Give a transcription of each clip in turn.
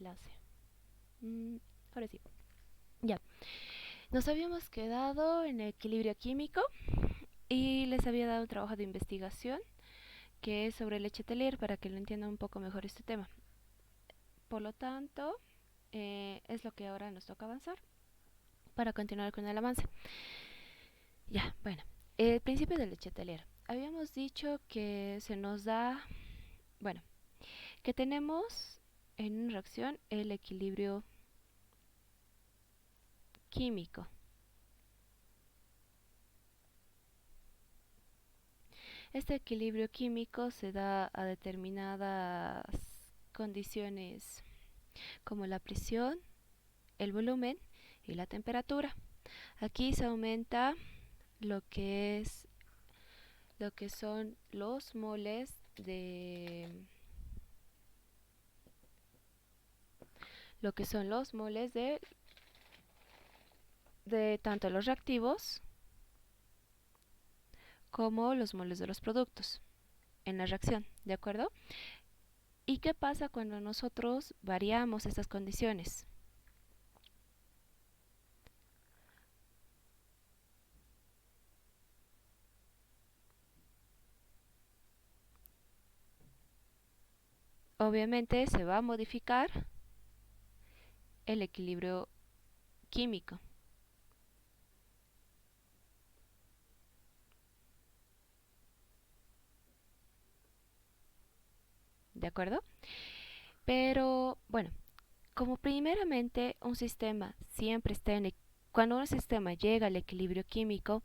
clase. Ahora sí. Ya. Nos habíamos quedado en el equilibrio químico y les había dado un trabajo de investigación que es sobre leche Tellier para que lo entiendan un poco mejor este tema. Por lo tanto, es lo que ahora nos toca avanzar para continuar con el avance. Ya, bueno. El principio de leche Tellier. Habíamos dicho que se nos da, bueno, que tenemos en una reacción el equilibrio químico. Este equilibrio químico se da a determinadas condiciones como la presión, el volumen y la temperatura. Aquí se aumenta lo que es lo que son los moles de tanto los reactivos como los moles de los productos en la reacción, ¿de acuerdo? ¿Y qué pasa cuando nosotros variamos estas condiciones? Obviamente se va a modificar el equilibrio químico. ¿De acuerdo? Pero bueno, como primeramente un sistema siempre está cuando un sistema llega al equilibrio químico,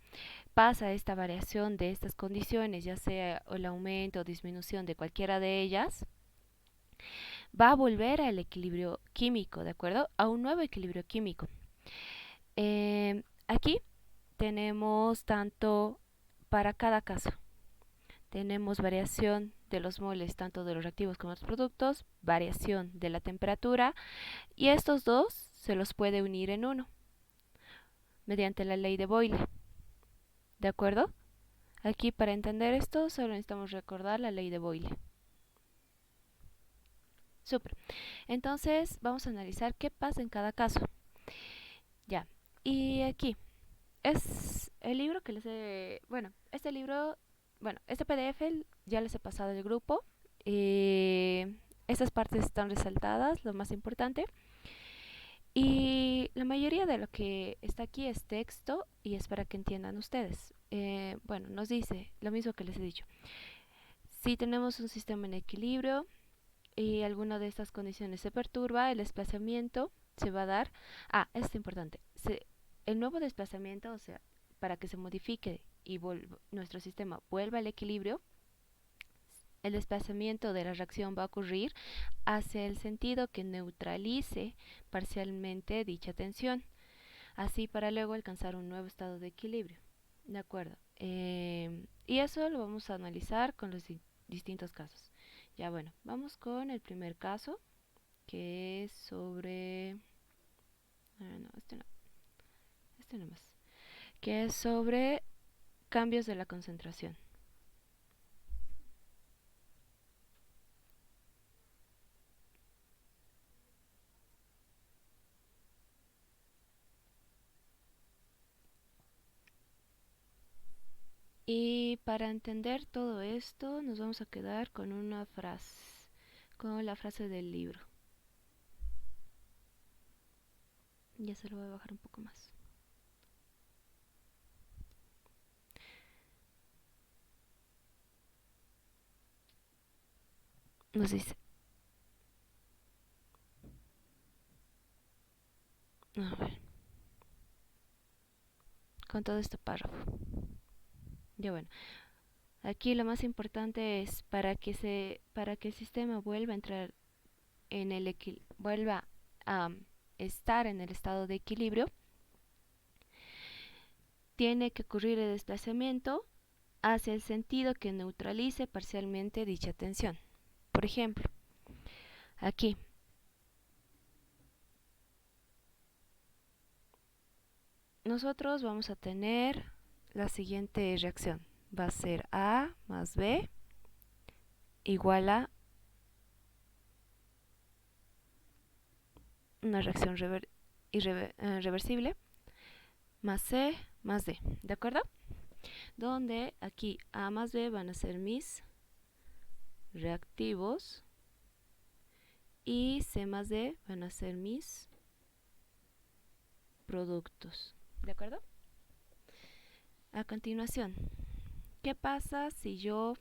pasa esta variación de estas condiciones, ya sea el aumento o disminución de cualquiera de ellas, va a volver al equilibrio químico, ¿de acuerdo? A un nuevo equilibrio químico. Aquí tenemos tanto para cada caso. Tenemos variación de los moles tanto de los reactivos como de los productos, variación de la temperatura y estos dos se los puede unir en uno mediante la ley de Boyle. ¿De acuerdo? Aquí para entender esto solo necesitamos recordar la ley de Boyle. Super. Entonces vamos a analizar qué pasa en cada caso. Ya. Y aquí es el libro que les he... Bueno, este libro... Bueno, este PDF ya les he pasado al grupo. Estas partes están resaltadas, lo más importante. Y la mayoría de lo que está aquí es texto y es para que entiendan ustedes. Bueno, nos dice lo mismo que les he dicho. Si tenemos un sistema en equilibrio y alguna de estas condiciones se perturba, el desplazamiento se va a dar. Esto es importante. El nuevo desplazamiento, o sea, para que se modifique y nuestro sistema vuelva al equilibrio, el desplazamiento de la reacción va a ocurrir hacia el sentido que neutralice parcialmente dicha tensión, así para luego alcanzar un nuevo estado de equilibrio. ¿De acuerdo? Y eso lo vamos a analizar con los distintos casos. Ya bueno, vamos con el primer caso, que es sobre... no, este no más. Que es sobre cambios de la concentración. Y para entender todo esto nos vamos a quedar con una frase, con la frase del libro. Ya se lo voy a bajar un poco más. Nos dice, a ver, con todo este párrafo. Ya bueno, aquí lo más importante es para que el sistema vuelva a entrar en el vuelva a estar en el estado de equilibrio, tiene que ocurrir el desplazamiento hacia el sentido que neutralice parcialmente dicha tensión. Por ejemplo, aquí nosotros vamos a tener la siguiente reacción. Va a ser A más B igual a una reacción reversible, más C más D, ¿de acuerdo? Donde aquí A más B van a ser mis reactivos y C más D van a ser mis productos, ¿de acuerdo? A continuación, ¿qué pasa si yo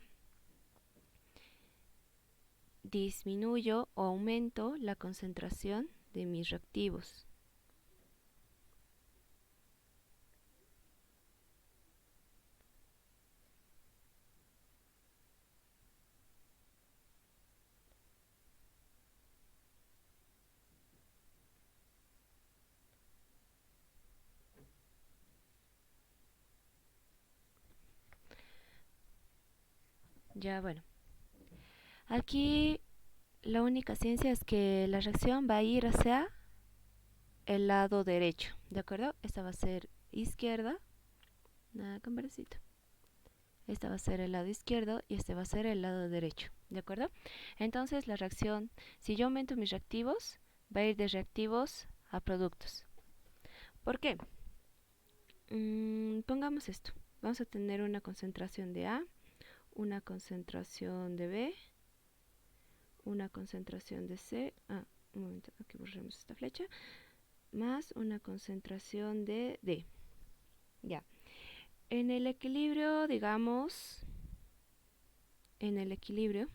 disminuyo o aumento la concentración de mis reactivos? Ya, bueno, aquí la única ciencia es que la reacción va a ir hacia el lado derecho, ¿de acuerdo? Esta va a ser izquierda, nada con verdecito. Esta va a ser el lado izquierdo y este va a ser el lado derecho, ¿de acuerdo? Entonces la reacción, si yo aumento mis reactivos, va a ir de reactivos a productos. ¿Por qué? Pongamos esto. Vamos a tener una concentración de A, una concentración de B, una concentración de C. Un momento, aquí borremos esta flecha. Más una concentración de D. Ya. En el equilibrio, digamos, en el equilibrio,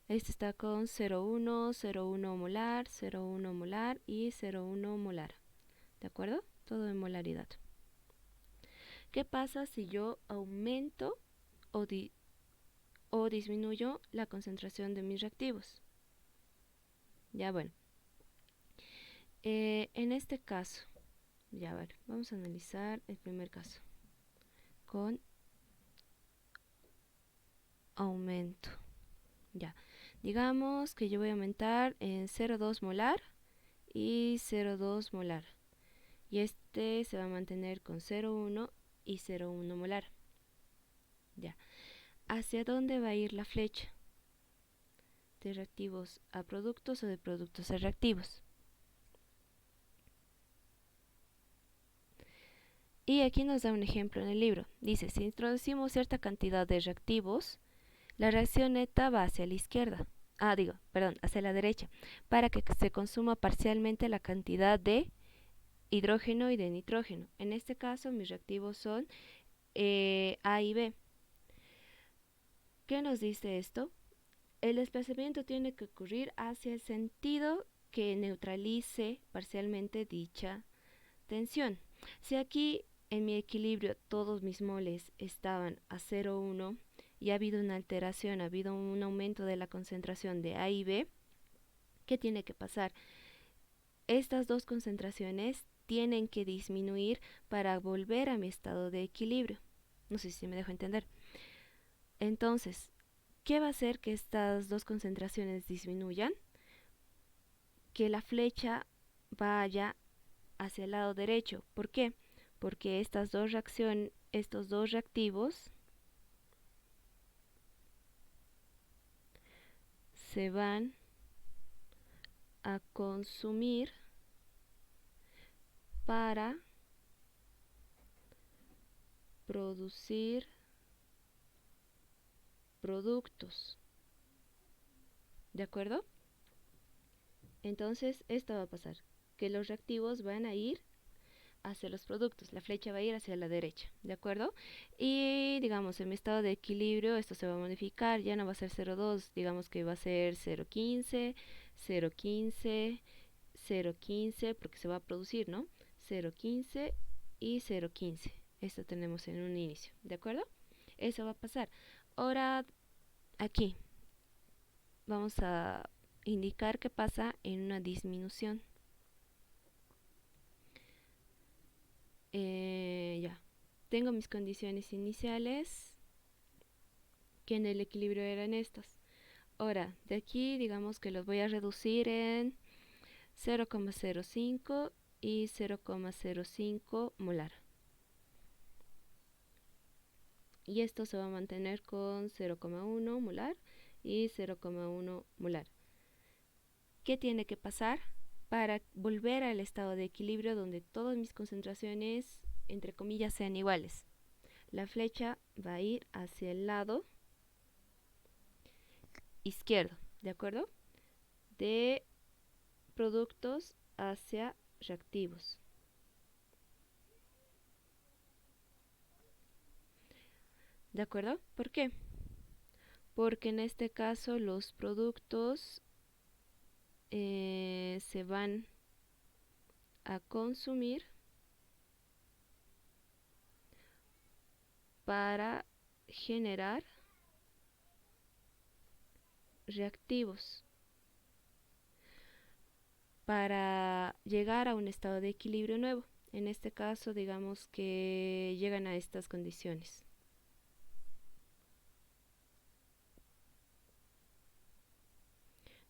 este está con 0,1, 0,1 molar, 0,1 molar y 0,1 molar. ¿De acuerdo? Todo en molaridad. ¿Qué pasa si yo aumento o disminuyo la concentración de mis reactivos? Ya, bueno. En este caso, ya, ver, vamos a analizar el primer caso con aumento. Ya, digamos que yo voy a aumentar en 0,2 molar y 0,2 molar. Y este se va a mantener con 0,1 y 0,1 molar. Ya, ¿hacia dónde va a ir la flecha? ¿De reactivos a productos o de productos a reactivos? Y aquí nos da un ejemplo en el libro. Dice, si introducimos cierta cantidad de reactivos, la reacción neta va hacia la izquierda. Hacia la derecha, para que se consuma parcialmente la cantidad de hidrógeno y de nitrógeno. En este caso, mis reactivos son A y B. ¿Qué nos dice esto? El desplazamiento tiene que ocurrir hacia el sentido que neutralice parcialmente dicha tensión. Si aquí en mi equilibrio todos mis moles estaban a 0,1 y ha habido una alteración, ha habido un aumento de la concentración de A y B, ¿qué tiene que pasar? Estas dos concentraciones tienen que disminuir para volver a mi estado de equilibrio. No sé si me dejo entender. Entonces, ¿qué va a hacer que estas dos concentraciones disminuyan? Que la flecha vaya hacia el lado derecho. ¿Por qué? Porque estos dos reactivos se van a consumir para producir productos. ¿De acuerdo? Entonces, esto va a pasar, que los reactivos van a ir hacia los productos, la flecha va a ir hacia la derecha, ¿de acuerdo? Y digamos, en mi estado de equilibrio esto se va a modificar, ya no va a ser 0,2, digamos que va a ser 0,15, 0,15, 0,15, porque se va a producir, ¿no? 0,15 y 0,15. Esto tenemos en un inicio, ¿de acuerdo? Eso va a pasar. Ahora, aquí vamos a indicar qué pasa en una disminución. Ya, tengo mis condiciones iniciales que en el equilibrio eran estas. Ahora, de aquí digamos que los voy a reducir en 0,05 y 0,05 molar. Y esto se va a mantener con 0,1 molar y 0,1 molar. ¿Qué tiene que pasar para volver al estado de equilibrio donde todas mis concentraciones, entre comillas, sean iguales? La flecha va a ir hacia el lado izquierdo, ¿de acuerdo? De productos hacia reactivos. ¿De acuerdo? ¿Por qué? Porque en este caso los productos se van a consumir para generar reactivos, para llegar a un estado de equilibrio nuevo. En este caso, digamos que llegan a estas condiciones.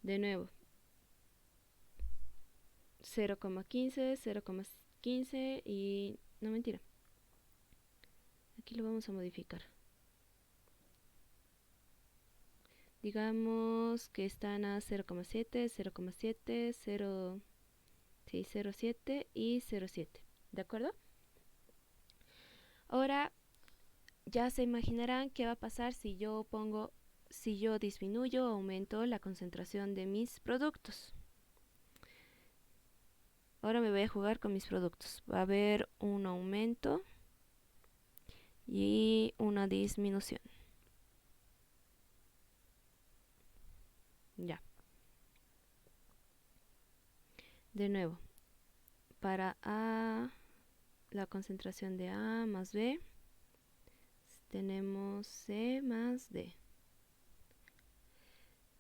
De nuevo, 0,15, 0,15 y... no, mentira. Aquí lo vamos a modificar. Digamos que están a 0,7, 0,7, 0, sí, 0,7 y 0,7. ¿De acuerdo? Ahora ya se imaginarán qué va a pasar si yo disminuyo o aumento la concentración de mis productos. Ahora me voy a jugar con mis productos. Va a haber un aumento y una disminución. Ya. De nuevo, para A, la concentración de A más B, tenemos C más D.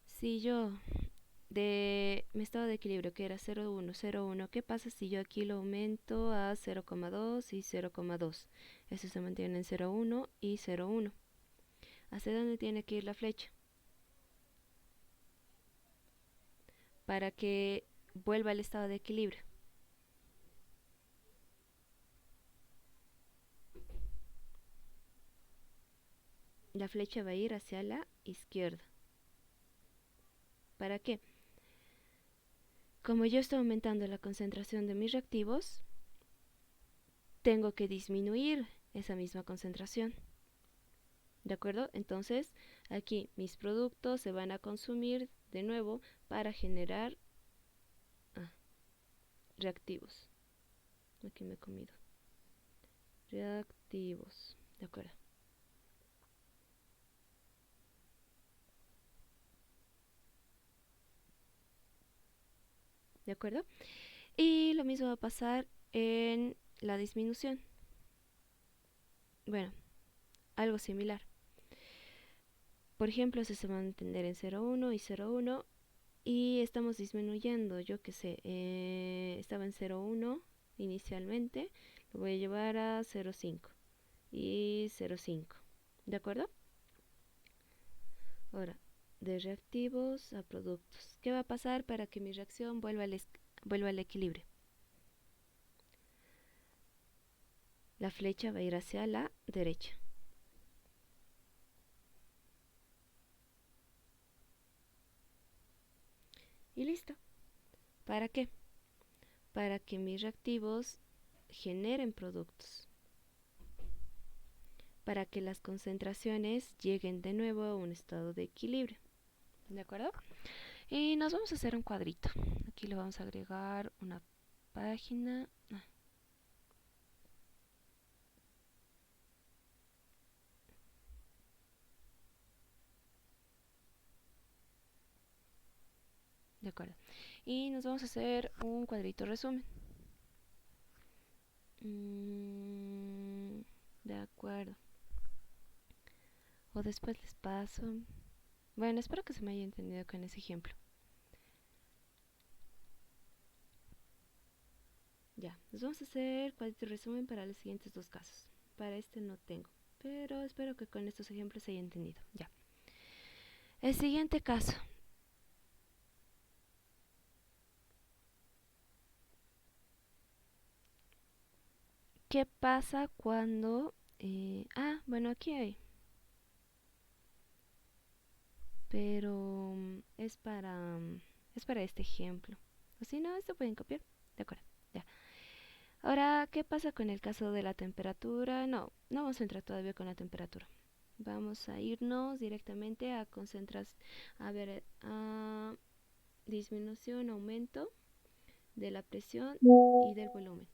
Si yo de mi estado de equilibrio, que era 0,1, 0,1, ¿qué pasa si yo aquí lo aumento a 0,2 y 0,2? Eso se mantiene en 0,1 y 0,1. ¿Hacia dónde tiene que ir la flecha? Para que vuelva al estado de equilibrio. La flecha va a ir hacia la izquierda. ¿Para qué? Como yo estoy aumentando la concentración de mis reactivos, tengo que disminuir esa misma concentración. ¿De acuerdo? Entonces, aquí mis productos se van a consumir de nuevo para generar reactivos. Aquí me he comido. Reactivos. ¿De acuerdo? ¿De acuerdo? Y lo mismo va a pasar en la disminución. Bueno, algo similar. Por ejemplo, se va a mantener en 0,1 y 0,1 y estamos disminuyendo, yo que sé, estaba en 0,1 inicialmente, lo voy a llevar a 0,5 y 0,5. ¿De acuerdo? Ahora, de reactivos a productos. ¿Qué va a pasar para que mi reacción vuelva al equilibrio? La flecha va a ir hacia la derecha. Y listo. ¿Para qué? Para que mis reactivos generen productos. Para que las concentraciones lleguen de nuevo a un estado de equilibrio. ¿De acuerdo? Y nos vamos a hacer un cuadrito. Aquí le vamos a agregar una página. De acuerdo. Y nos vamos a hacer un cuadrito resumen. De acuerdo. O después les paso. Bueno, espero que se me haya entendido con ese ejemplo. Ya, nos vamos a hacer cuadrito resumen para los siguientes dos casos. Para este no tengo, pero espero que con estos ejemplos se haya entendido. Ya. El siguiente caso. ¿Qué pasa cuando... bueno, aquí hay. Pero es para Es para este ejemplo. O si no, esto pueden copiar. De acuerdo, ya. Ahora, ¿qué pasa con el caso de la temperatura? No, no vamos a entrar todavía con la temperatura. Vamos a irnos directamente a concentrar, a ver, a disminución, aumento de la presión y del volumen.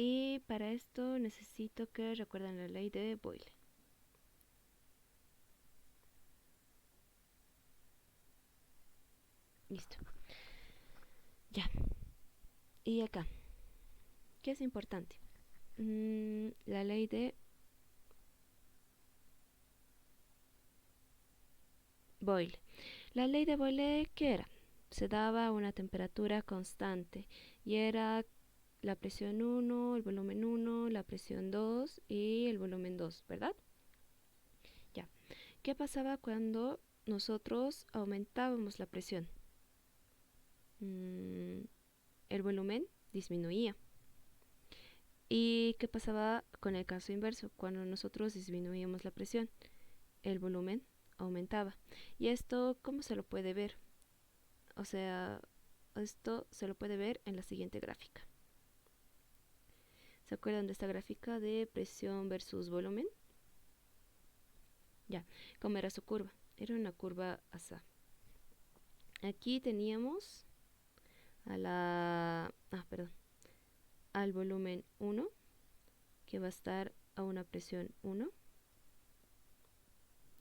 Y para esto necesito que recuerden la ley de Boyle. Listo. Ya. Y acá, ¿qué es importante? La ley de Boyle. La ley de Boyle, ¿qué era? Se daba una temperatura constante y era la presión 1, el volumen 1, la presión 2 y el volumen 2, ¿verdad? Ya. ¿Qué pasaba cuando nosotros aumentábamos la presión? El volumen disminuía. ¿Y qué pasaba con el caso inverso? Cuando nosotros disminuíamos la presión, el volumen aumentaba. ¿Y esto cómo se lo puede ver? O sea, esto se lo puede ver en la siguiente gráfica. ¿Se acuerdan de esta gráfica de presión versus volumen? Ya, ¿cómo era su curva? Era una curva asá. Aquí teníamos al volumen 1, que va a estar a una presión 1.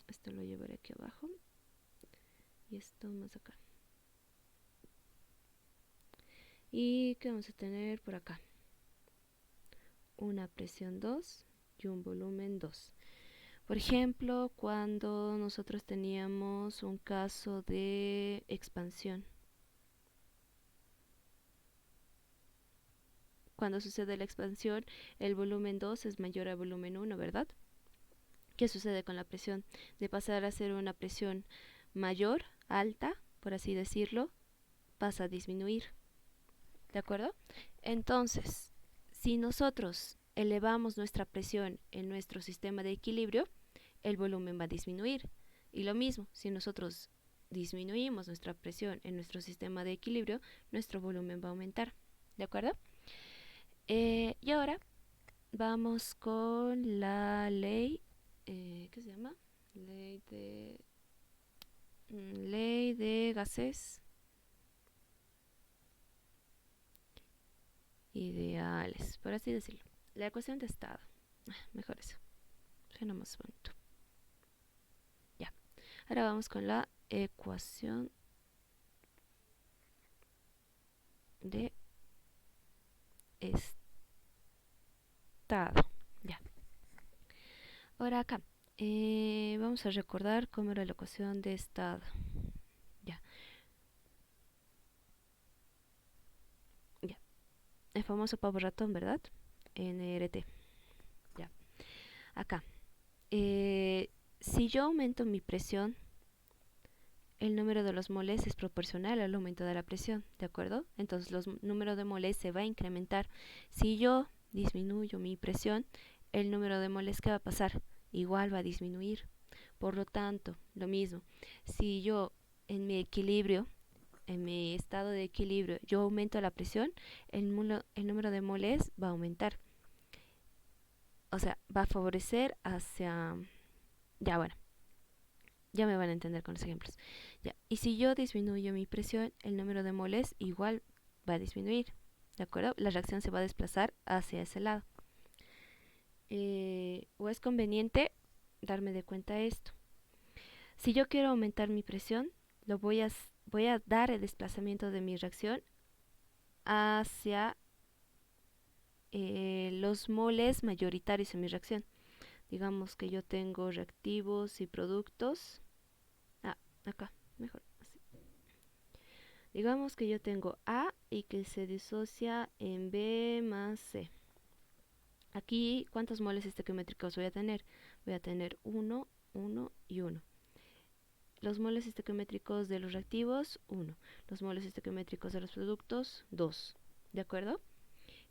Esto lo llevaré aquí abajo. Y esto más acá. ¿Y qué vamos a tener por acá? Una presión 2 y un volumen 2. Por ejemplo, cuando nosotros teníamos un caso de expansión. Cuando sucede la expansión, el volumen 2 es mayor al volumen 1, ¿verdad? ¿Qué sucede con la presión? De pasar a ser una presión mayor, alta, por así decirlo, pasa a disminuir. ¿De acuerdo? Entonces, si nosotros elevamos nuestra presión en nuestro sistema de equilibrio, el volumen va a disminuir. Y lo mismo, si nosotros disminuimos nuestra presión en nuestro sistema de equilibrio, nuestro volumen va a aumentar. ¿De acuerdo? Y ahora vamos con la ley, ¿qué se llama? Ley de gases ideales, por así decirlo. La ecuación de estado. Mejor eso. Suena más bonito. Ya. Ahora vamos con la ecuación de estado. Ya. Ahora acá. Vamos a recordar cómo era la ecuación de estado. Ya. Ya. El famoso pavo ratón, ¿verdad? NRT. Ya. Acá. Si yo aumento mi presión, el número de los moles es proporcional al aumento de la presión, ¿de acuerdo? Entonces el número de moles se va a incrementar. Si yo disminuyo mi presión, el número de moles que va a pasar igual va a disminuir. Por lo tanto, lo mismo, si yo en mi equilibrio, en mi estado de equilibrio, yo aumento la presión, el número de moles va a aumentar. O sea, va a favorecer hacia... Ya, bueno, ya me van a entender con los ejemplos. Ya. Y si yo disminuyo mi presión, el número de moles igual va a disminuir. ¿De acuerdo? La reacción se va a desplazar hacia ese lado. O es conveniente darme de cuenta esto. Si yo quiero aumentar mi presión, voy a dar el desplazamiento de mi reacción hacia los moles mayoritarios en mi reacción. Digamos que yo tengo reactivos y productos. Acá, mejor. Así. Digamos que yo tengo A y que se disocia en B más C. Aquí, ¿cuántos moles estequiométricos voy a tener? Voy a tener 1, 1 y 1. los moles estequiométricos de los reactivos, 1. Los moles estequiométricos de los productos, 2. ¿De acuerdo?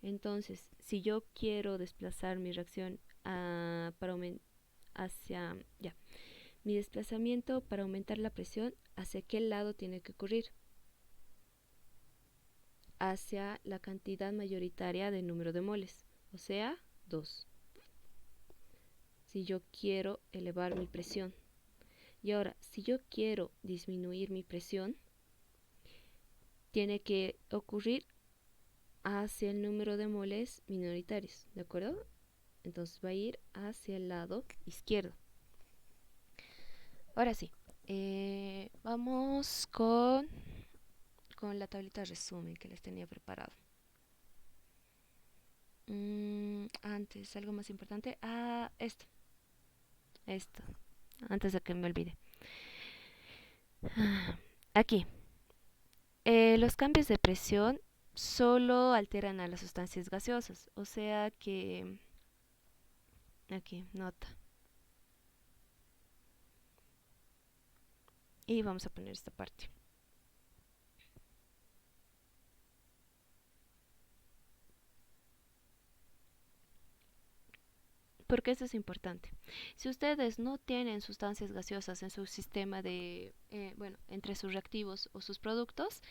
Entonces, si yo quiero desplazar mi reacción hacia, ya, mi desplazamiento para aumentar la presión, ¿hacia qué lado tiene que ocurrir? Hacia la cantidad mayoritaria del número de moles, o sea, 2. Si yo quiero elevar mi presión. Y ahora, si yo quiero disminuir mi presión, tiene que ocurrir hacia el número de moles minoritarios, ¿de acuerdo? Entonces va a ir hacia el lado izquierdo. Ahora sí, vamos con la tablita de resumen que les tenía preparado. Antes, algo más importante. Esto, antes de que me olvide. Aquí, los cambios de presión solo alteran a las sustancias gaseosas, o sea que, aquí, nota. Y vamos a poner esta parte. Porque esto es importante. Si ustedes no tienen sustancias gaseosas en su sistema de, entre sus reactivos o sus productos,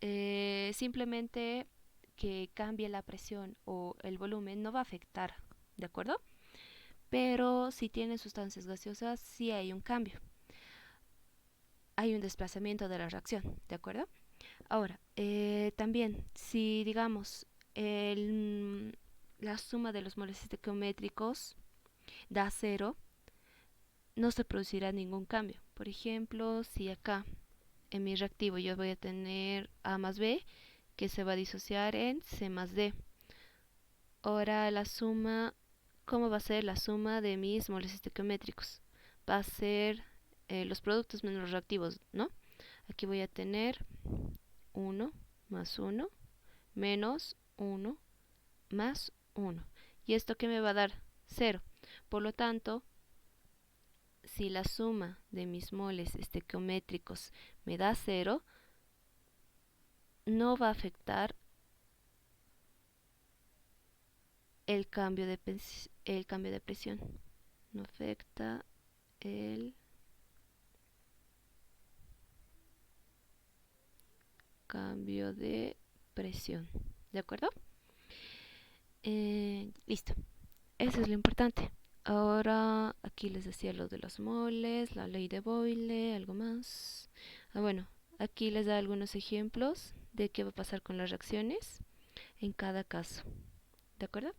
simplemente que cambie la presión o el volumen no va a afectar, ¿de acuerdo? Pero si tienen sustancias gaseosas, sí hay un cambio. Hay un desplazamiento de la reacción, ¿de acuerdo? Ahora, también, si digamos, la suma de los moles estequiométricos da 0, no se producirá ningún cambio. Por ejemplo, si acá en mi reactivo yo voy a tener A más B, que se va a disociar en C más D. Ahora la suma, ¿cómo va a ser la suma de mis moles estequiométricos? Va a ser los productos menos los reactivos, ¿no? Aquí voy a tener 1 más 1 menos 1 más 1. ¿Y esto qué me va a dar? 0. Por lo tanto, si la suma de mis moles estequiométricos me da 0, no va a afectar el cambio de presión. No afecta el cambio de presión. ¿De acuerdo? Listo. Eso es lo importante. Ahora aquí les decía lo de los moles, la ley de Boyle, algo más. Bueno, aquí les da algunos ejemplos de qué va a pasar con las reacciones en cada caso. ¿De acuerdo?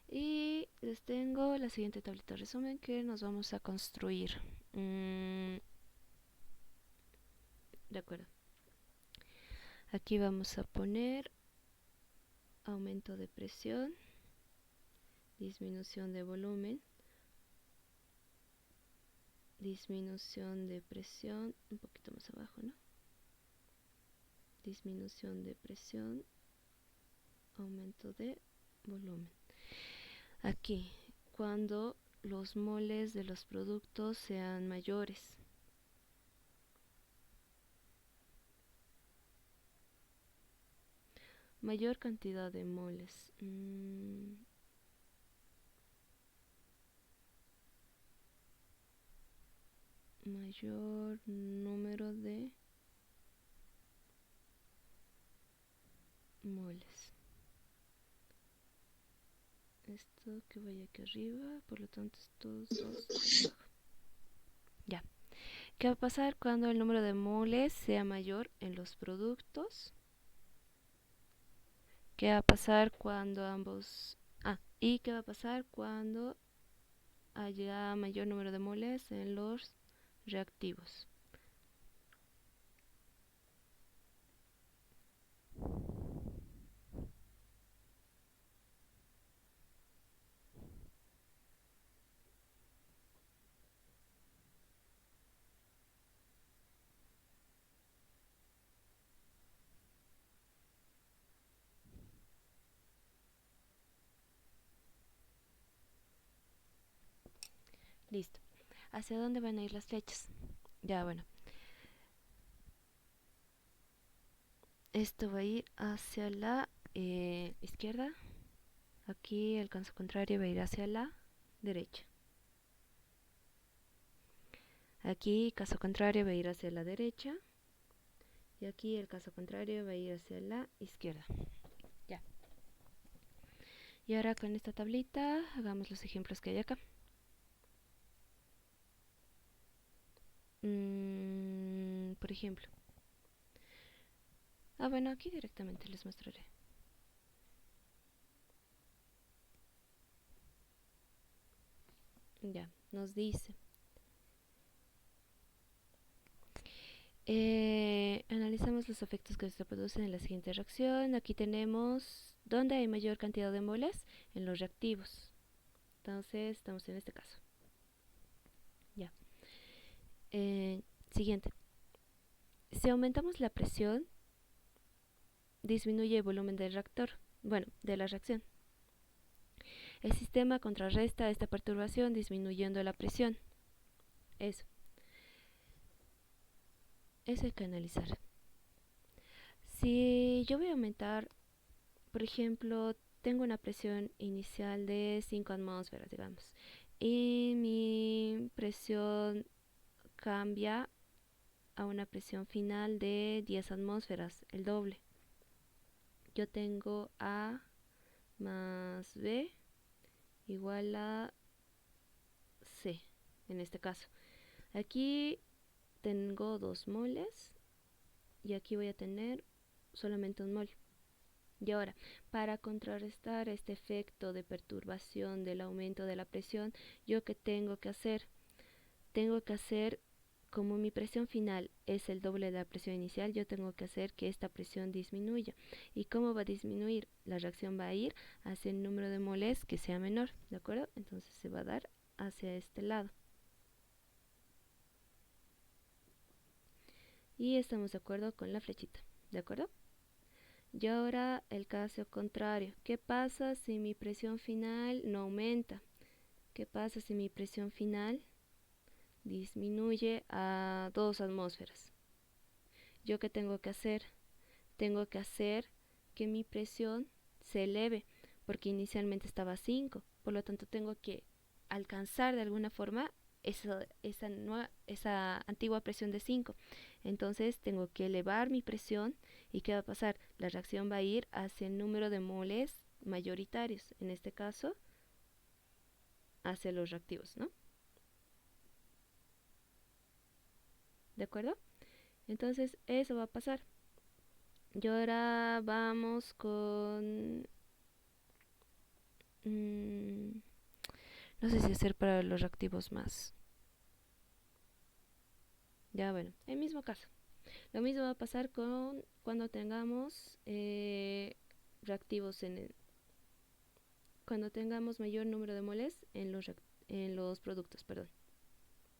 Y les tengo la siguiente tablita de resumen que nos vamos a construir. De acuerdo. Aquí vamos a poner aumento de presión, disminución de volumen, disminución de presión, un poquito más abajo, ¿no? Disminución de presión, aumento de volumen. Aquí, cuando los moles de los productos sean mayores. Mayor cantidad de moles. Mayor número de moles. Esto que vaya aquí arriba, por lo tanto estos dos abajo. Ya. ¿Qué va a pasar cuando el número de moles sea mayor en los productos? ¿Qué va a pasar cuando ambos... ¿y qué va a pasar cuando haya mayor número de moles en los reactivos? Listo. ¿Hacia dónde van a ir las flechas? Ya, bueno, esto va a ir hacia la izquierda. Aquí el caso contrario va a ir hacia la derecha. Aquí caso contrario va a ir hacia la derecha. Y aquí el caso contrario va a ir hacia la izquierda. Ya. Y ahora con esta tablita hagamos los ejemplos que hay acá. Por ejemplo. Bueno, aquí directamente les mostraré. Ya, nos dice. Analizamos los efectos que se producen en la siguiente reacción. Aquí tenemos dónde hay mayor cantidad de moles en los reactivos. Entonces, estamos en este caso. Ya. Siguiente. Si aumentamos la presión, disminuye el volumen del reactor. Bueno, de la reacción. El sistema contrarresta esta perturbación disminuyendo la presión. Eso. Eso hay que analizar. Si yo voy a aumentar, por ejemplo, tengo una presión inicial de 5 atmósferas, digamos, y mi presión cambia a una presión final de 10 atmósferas, el doble. Yo tengo A más B igual a C, en este caso. Aquí tengo 2 moles y aquí voy a tener solamente un mol. Y ahora, para contrarrestar este efecto de perturbación del aumento de la presión, ¿yo qué tengo que hacer? Tengo que hacer, como mi presión final es el doble de la presión inicial, yo tengo que hacer que esta presión disminuya. ¿Y cómo va a disminuir? La reacción va a ir hacia el número de moles que sea menor, ¿de acuerdo? Entonces se va a dar hacia este lado. Y estamos de acuerdo con la flechita, ¿de acuerdo? Y ahora el caso contrario. ¿Qué pasa si mi presión final no aumenta? ¿Qué pasa si mi presión final disminuye a 2 atmósferas? ¿Yo qué tengo que hacer? Tengo que hacer que mi presión se eleve, porque inicialmente estaba a 5. Por lo tanto, tengo que alcanzar de alguna forma esa antigua presión de 5. Entonces, tengo que elevar mi presión. ¿Y qué va a pasar? La reacción va a ir hacia el número de moles mayoritarios. En este caso, hacia los reactivos, ¿no? ¿De acuerdo? Entonces, eso va a pasar. Y ahora vamos con... no sé si hacer para los reactivos más. Ya bueno, el mismo caso. Lo mismo va a pasar con cuando tengamos reactivos cuando tengamos mayor número de moles en los productos, perdón.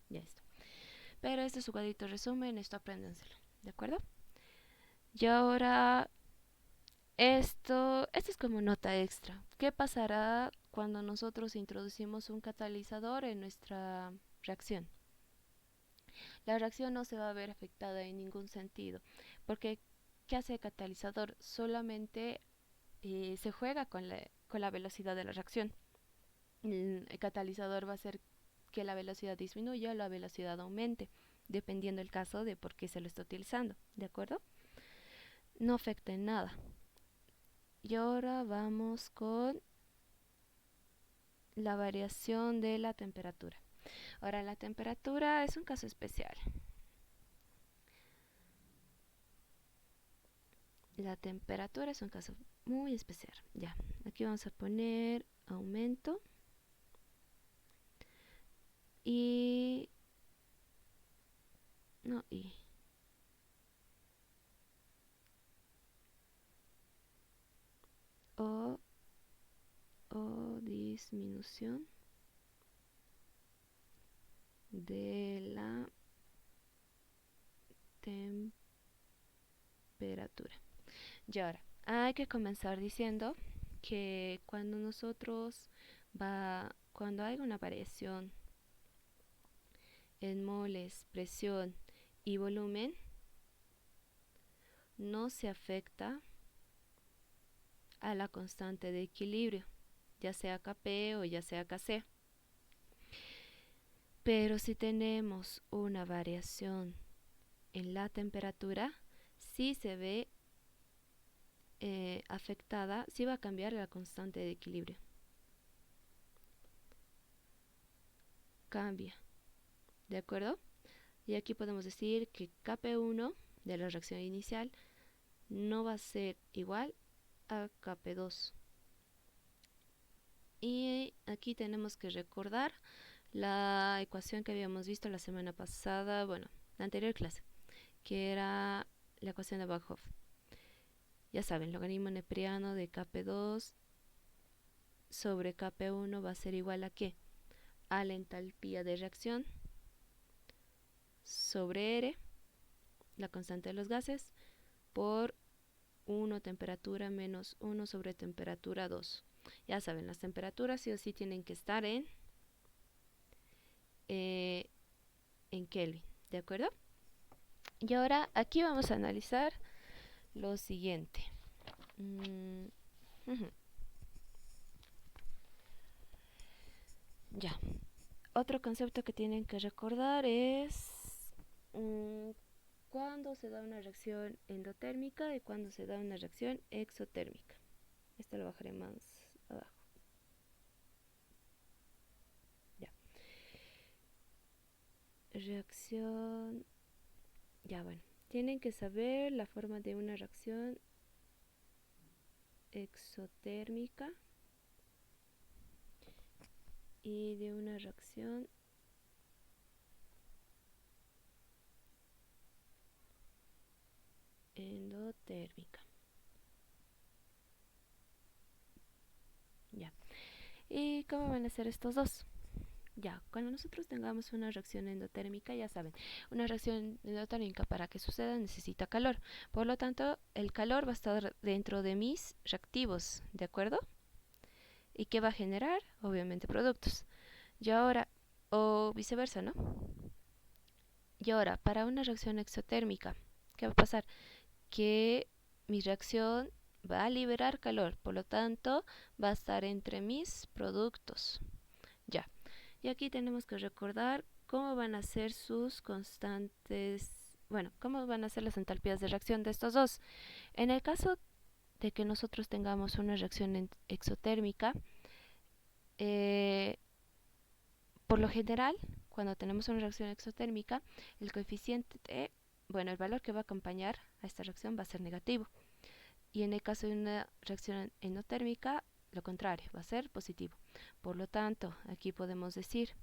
Ya está. Pero este es su cuadrito resumen, esto apréndenselo, ¿de acuerdo? Y ahora esto es como nota extra. ¿Qué pasará cuando nosotros introducimos un catalizador en nuestra reacción? La reacción no se va a ver afectada en ningún sentido, porque ¿qué hace el catalizador? Solamente se juega con la velocidad de la reacción. El catalizador va a hacer que la velocidad disminuya o la velocidad aumente, dependiendo del caso de por qué se lo está utilizando, ¿de acuerdo? No afecta en nada. Y ahora vamos con la variación de la temperatura. Ahora, la temperatura es un caso especial. La temperatura es un caso muy especial. Ya, aquí vamos a poner aumento y no o disminución de la temperatura. Y ahora, hay que comenzar diciendo que cuando hay una variación en moles, presión y volumen, no se afecta a la constante de equilibrio, ya sea Kp o ya sea Kc. Pero si tenemos una variación en la temperatura, sí se ve afectada, sí va a cambiar la constante de equilibrio. Cambia, ¿de acuerdo? Y aquí podemos decir que Kp1 de la reacción inicial no va a ser igual a Kp2. Y aquí tenemos que recordar la ecuación que habíamos visto la semana pasada, bueno, la anterior clase, que era la ecuación de Van-Hoff. Ya saben, logaritmo neperiano de Kp2 sobre Kp1 va a ser igual a ¿qué? A la entalpía de reacción sobre R, la constante de los gases, por 1 temperatura menos 1 sobre temperatura 2. Ya saben, las temperaturas sí o sí tienen que estar en Kelvin, ¿de acuerdo? Y ahora aquí vamos a analizar lo siguiente. Ya. Otro concepto que tienen que recordar es cuándo se da una reacción endotérmica y cuándo se da una reacción exotérmica. Esto lo bajaré más abajo. Ya. Reacción. Ya, bueno. Tienen que saber la forma de una reacción exotérmica y de una reacción endotérmica. Ya. ¿Y cómo van a ser estos dos? Ya, cuando nosotros tengamos una reacción endotérmica, ya saben, una reacción endotérmica para que suceda necesita calor. Por lo tanto, el calor va a estar dentro de mis reactivos, ¿de acuerdo? ¿Y qué va a generar? Obviamente productos. Y ahora, o viceversa, ¿no? Y ahora, para una reacción exotérmica, ¿qué va a pasar? Que mi reacción va a liberar calor, por lo tanto, va a estar entre mis productos. Ya. Y aquí tenemos que recordar cómo van a ser sus constantes, bueno, cómo van a ser las entalpías de reacción de estos dos. En el caso de que nosotros tengamos una reacción exotérmica, por lo general, cuando tenemos una reacción exotérmica, el coeficiente, bueno, el valor que va a acompañar a esta reacción va a ser negativo. Y en el caso de una reacción endotérmica, lo contrario, va a ser positivo. Por lo tanto, aquí podemos decir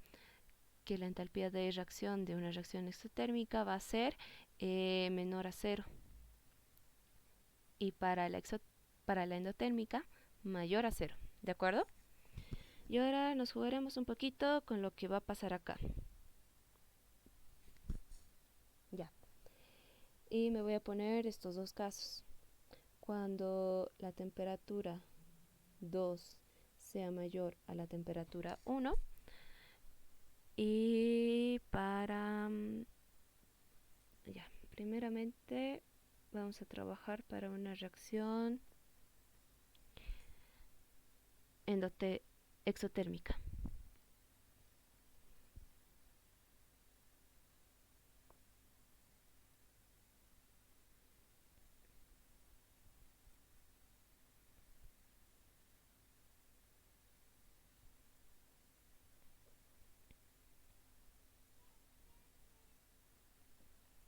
que la entalpía de reacción de una reacción exotérmica va a ser menor a cero. Y para la endotérmica, mayor a cero. ¿De acuerdo? Y ahora nos jugaremos un poquito con lo que va a pasar acá. Ya. Y me voy a poner estos dos casos. Cuando la temperatura 2 sea mayor a la temperatura 1 y para ya, primeramente vamos a trabajar para una reacción exotérmica.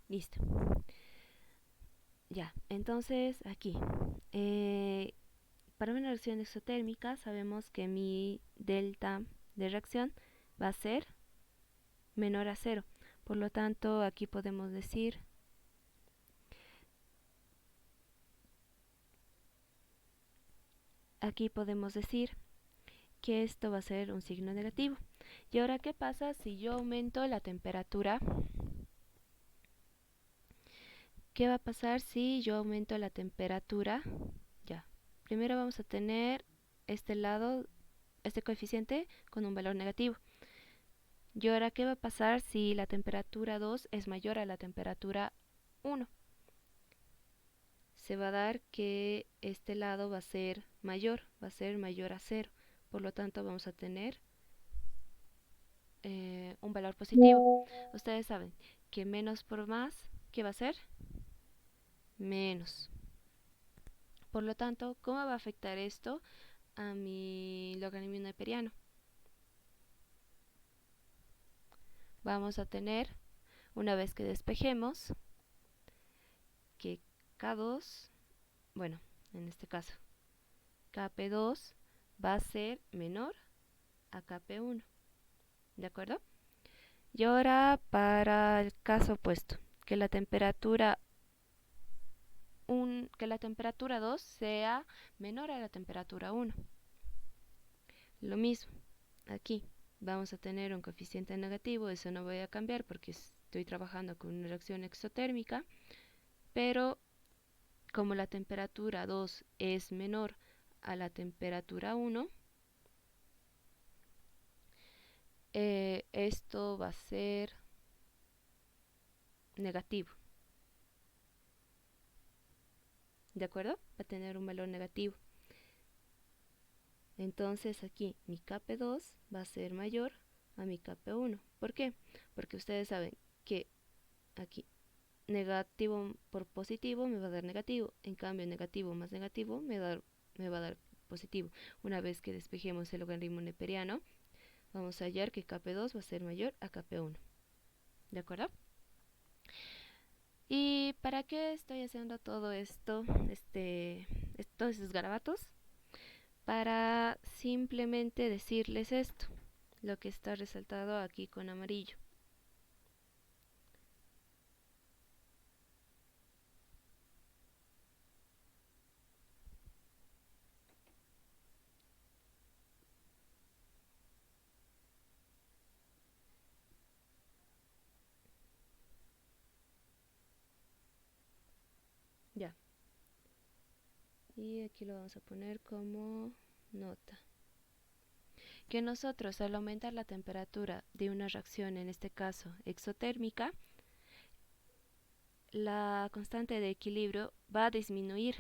Listo. Ya, entonces aquí, para una reacción exotérmica sabemos que mi delta de reacción va a ser menor a cero. Por lo tanto, aquí podemos decir que esto va a ser un signo negativo. Y ahora, ¿qué pasa si yo aumento la temperatura? ¿Qué va a pasar si yo aumento la temperatura? Ya, primero vamos a tener este lado, este coeficiente con un valor negativo. ¿Y ahora qué va a pasar si la temperatura 2 es mayor a la temperatura 1? Se va a dar que este lado va a ser mayor a 0. Por lo tanto, vamos a tener un valor positivo. Ustedes saben que menos por más, ¿qué va a ser? Menos. Por lo tanto, ¿cómo va a afectar esto a mi logaritmo neperiano? Vamos a tener, una vez que despejemos, que K2, bueno, en este caso, KP2 va a ser menor a KP1, ¿de acuerdo? Y ahora para el caso opuesto, que la temperatura que la temperatura 2 sea menor a la temperatura 1. Lo mismo, aquí vamos a tener un coeficiente negativo, eso no voy a cambiar porque estoy trabajando con una reacción exotérmica, pero como la temperatura 2 es menor a la temperatura 1, esto va a ser negativo, ¿de acuerdo? Va a tener un valor negativo. Entonces aquí mi Kp2 va a ser mayor a mi Kp1. ¿Por qué? Porque ustedes saben que aquí negativo por positivo me va a dar negativo. En cambio, negativo más negativo me va a dar positivo. Una vez que despejemos el logaritmo neperiano, vamos a hallar que Kp2 va a ser mayor a Kp1. ¿De acuerdo? ¿Y para qué estoy haciendo todo esto? Todos estos garabatos. Para simplemente decirles esto, lo que está resaltado aquí con amarillo. Ya. Y aquí lo vamos a poner como nota. Que nosotros al aumentar la temperatura de una reacción, en este caso exotérmica, la constante de equilibrio va a disminuir.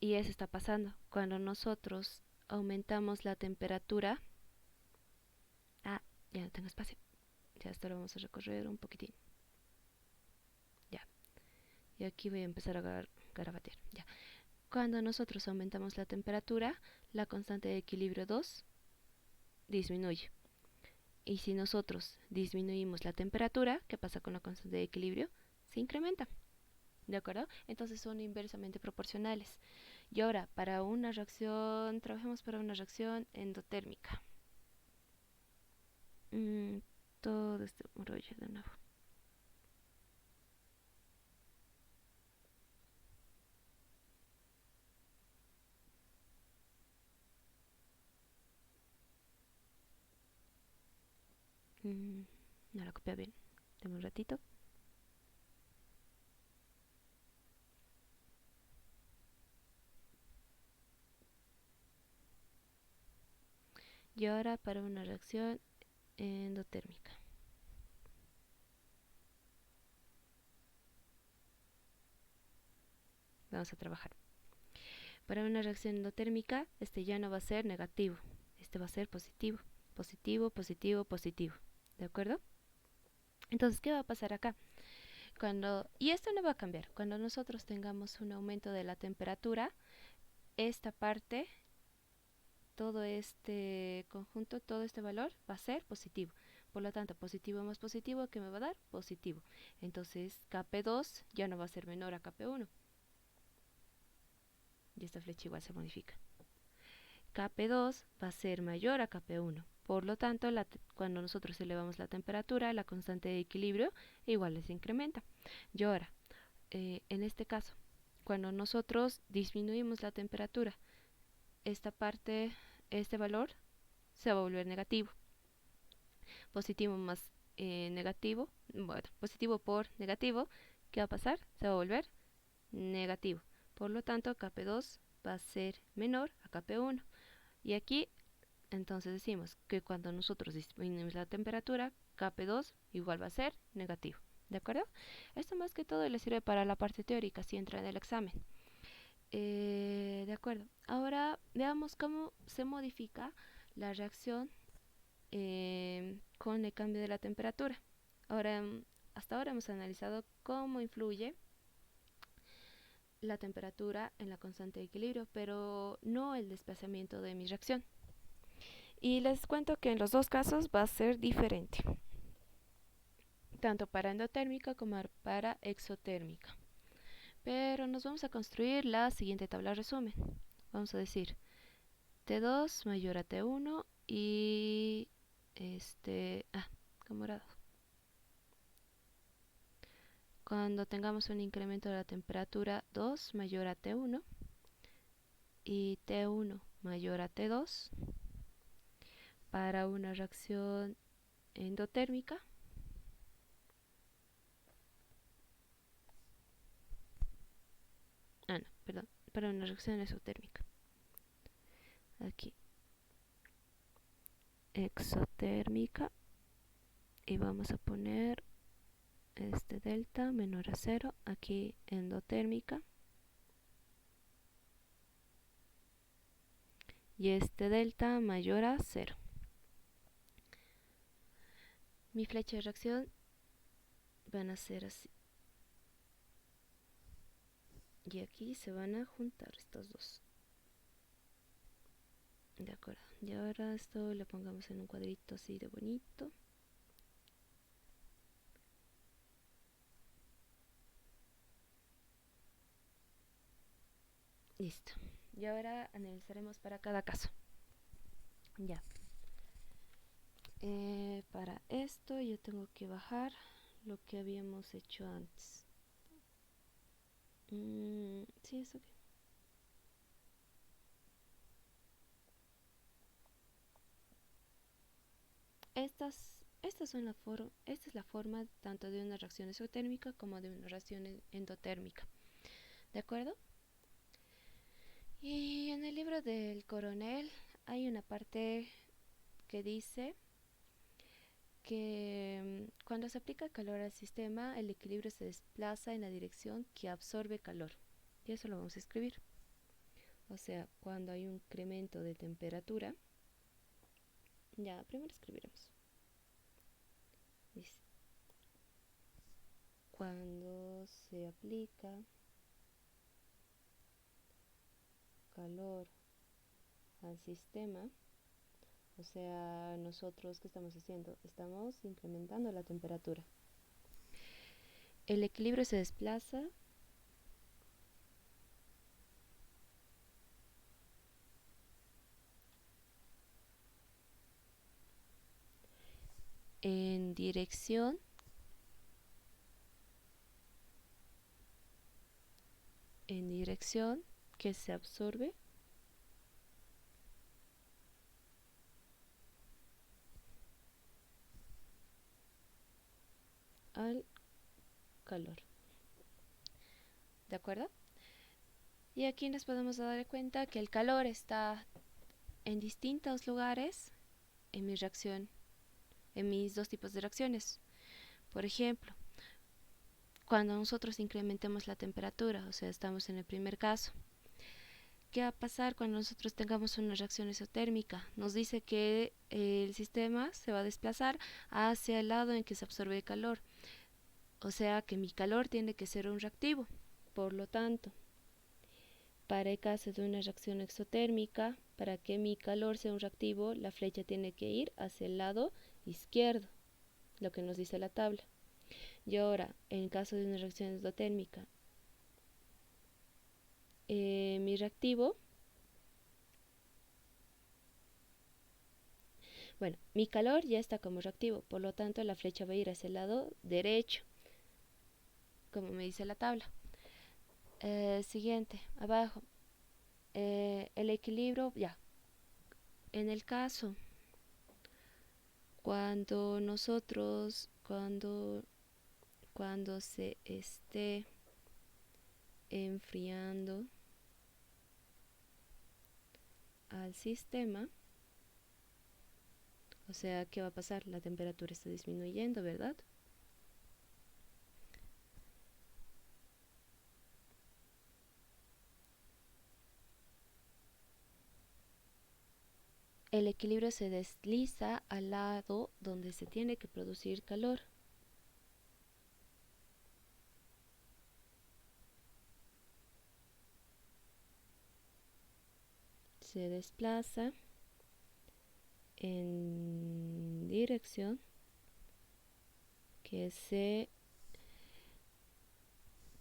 Y eso está pasando. Cuando nosotros aumentamos la temperatura... Ah, ya no tengo espacio. Ya esto lo vamos a recorrer un poquitín. Ya. Y aquí voy a empezar a garabatear. Ya. Cuando nosotros aumentamos la temperatura, la constante de equilibrio 2 disminuye. Y si nosotros disminuimos la temperatura, ¿qué pasa con la constante de equilibrio? Se incrementa. ¿De acuerdo? Entonces son inversamente proporcionales. Y ahora, para una reacción, trabajemos para una reacción endotérmica. Todo este rollo de nuevo. No lo copia bien. Dame un ratito. Y ahora para una reacción endotérmica. Vamos a trabajar. Para una reacción endotérmica, este ya no va a ser negativo. Este va a ser positivo. Positivo, positivo, positivo. ¿De acuerdo? Entonces, ¿qué va a pasar acá? Y esto no va a cambiar. Cuando nosotros tengamos un aumento de la temperatura, esta parte, todo este conjunto, todo este valor va a ser positivo. Por lo tanto, positivo más positivo, ¿qué me va a dar? Positivo. Entonces, Kp2 ya no va a ser menor a Kp1. Y esta flecha igual se modifica. Kp2 va a ser mayor a Kp1. Por lo tanto, cuando nosotros elevamos la temperatura, la constante de equilibrio igual se incrementa. Y ahora, en este caso, cuando nosotros disminuimos la temperatura, esta parte, este valor se va a volver negativo. Positivo más negativo, bueno, positivo por negativo, ¿qué va a pasar? Se va a volver negativo. Por lo tanto, Kp2 va a ser menor a Kp1. Y aquí Entonces decimos que cuando nosotros disminuimos la temperatura, Kp2 igual va a ser negativo. ¿De acuerdo? Esto más que todo le sirve para la parte teórica, si entra en el examen. De acuerdo. Ahora veamos cómo se modifica la reacción con el cambio de la temperatura. Ahora, hasta ahora hemos analizado cómo influye la temperatura en la constante de equilibrio, pero no el desplazamiento de mi reacción. Y les cuento que en los dos casos va a ser diferente, tanto para endotérmica como para exotérmica. Pero nos vamos a construir la siguiente tabla resumen. Vamos a decir T2 mayor a T1 y con morado. Cuando tengamos un incremento de la temperatura 2 mayor a T1 y T1 mayor a T2 para una reacción endotérmica, no, perdón, para una reacción exotérmica. Aquí, exotérmica, y vamos a poner este delta menor a 0, aquí endotérmica, y este delta mayor a 0. Mi flecha de reacción van a ser así. Y aquí se van a juntar estos dos. De acuerdo. Y ahora esto lo pongamos en un cuadrito así de bonito. Listo. Y ahora analizaremos para cada caso. Ya. Para esto yo tengo que bajar lo que habíamos hecho antes. Sí, eso que. Esta es la forma tanto de una reacción exotérmica como de una reacción endotérmica. ¿De acuerdo? Y en el libro del coronel hay una parte que dice que cuando se aplica calor al sistema, el equilibrio se desplaza en la dirección que absorbe calor. Y eso lo vamos a escribir. O sea, cuando hay un incremento de temperatura, ya primero escribiremos. Dice, cuando se aplica calor al sistema, o sea, nosotros, ¿qué estamos haciendo? Estamos incrementando la temperatura. El equilibrio se desplaza en dirección que se absorbe al calor. ¿De acuerdo? Y aquí nos podemos dar cuenta que el calor está en distintos lugares en mi reacción, en mis dos tipos de reacciones. Por ejemplo, cuando nosotros incrementemos la temperatura, o sea, estamos en el primer caso, ¿qué va a pasar cuando nosotros tengamos una reacción exotérmica? Nos dice que el sistema se va a desplazar hacia el lado en que se absorbe el calor. O sea que mi calor tiene que ser un reactivo. Por lo tanto, para el caso de una reacción exotérmica, para que mi calor sea un reactivo, la flecha tiene que ir hacia el lado izquierdo, lo que nos dice la tabla. Y ahora, en el caso de una reacción endotérmica, mi reactivo, bueno, mi calor ya está como reactivo, por lo tanto la flecha va a ir hacia el lado derecho, como me dice la tabla. Siguiente, abajo, el equilibrio, ya. En el caso, cuando se esté enfriando al sistema, O sea, ¿qué va a pasar? La temperatura está disminuyendo, ¿verdad? El equilibrio se desliza al lado donde se tiene que producir calor. Se desplaza en dirección que se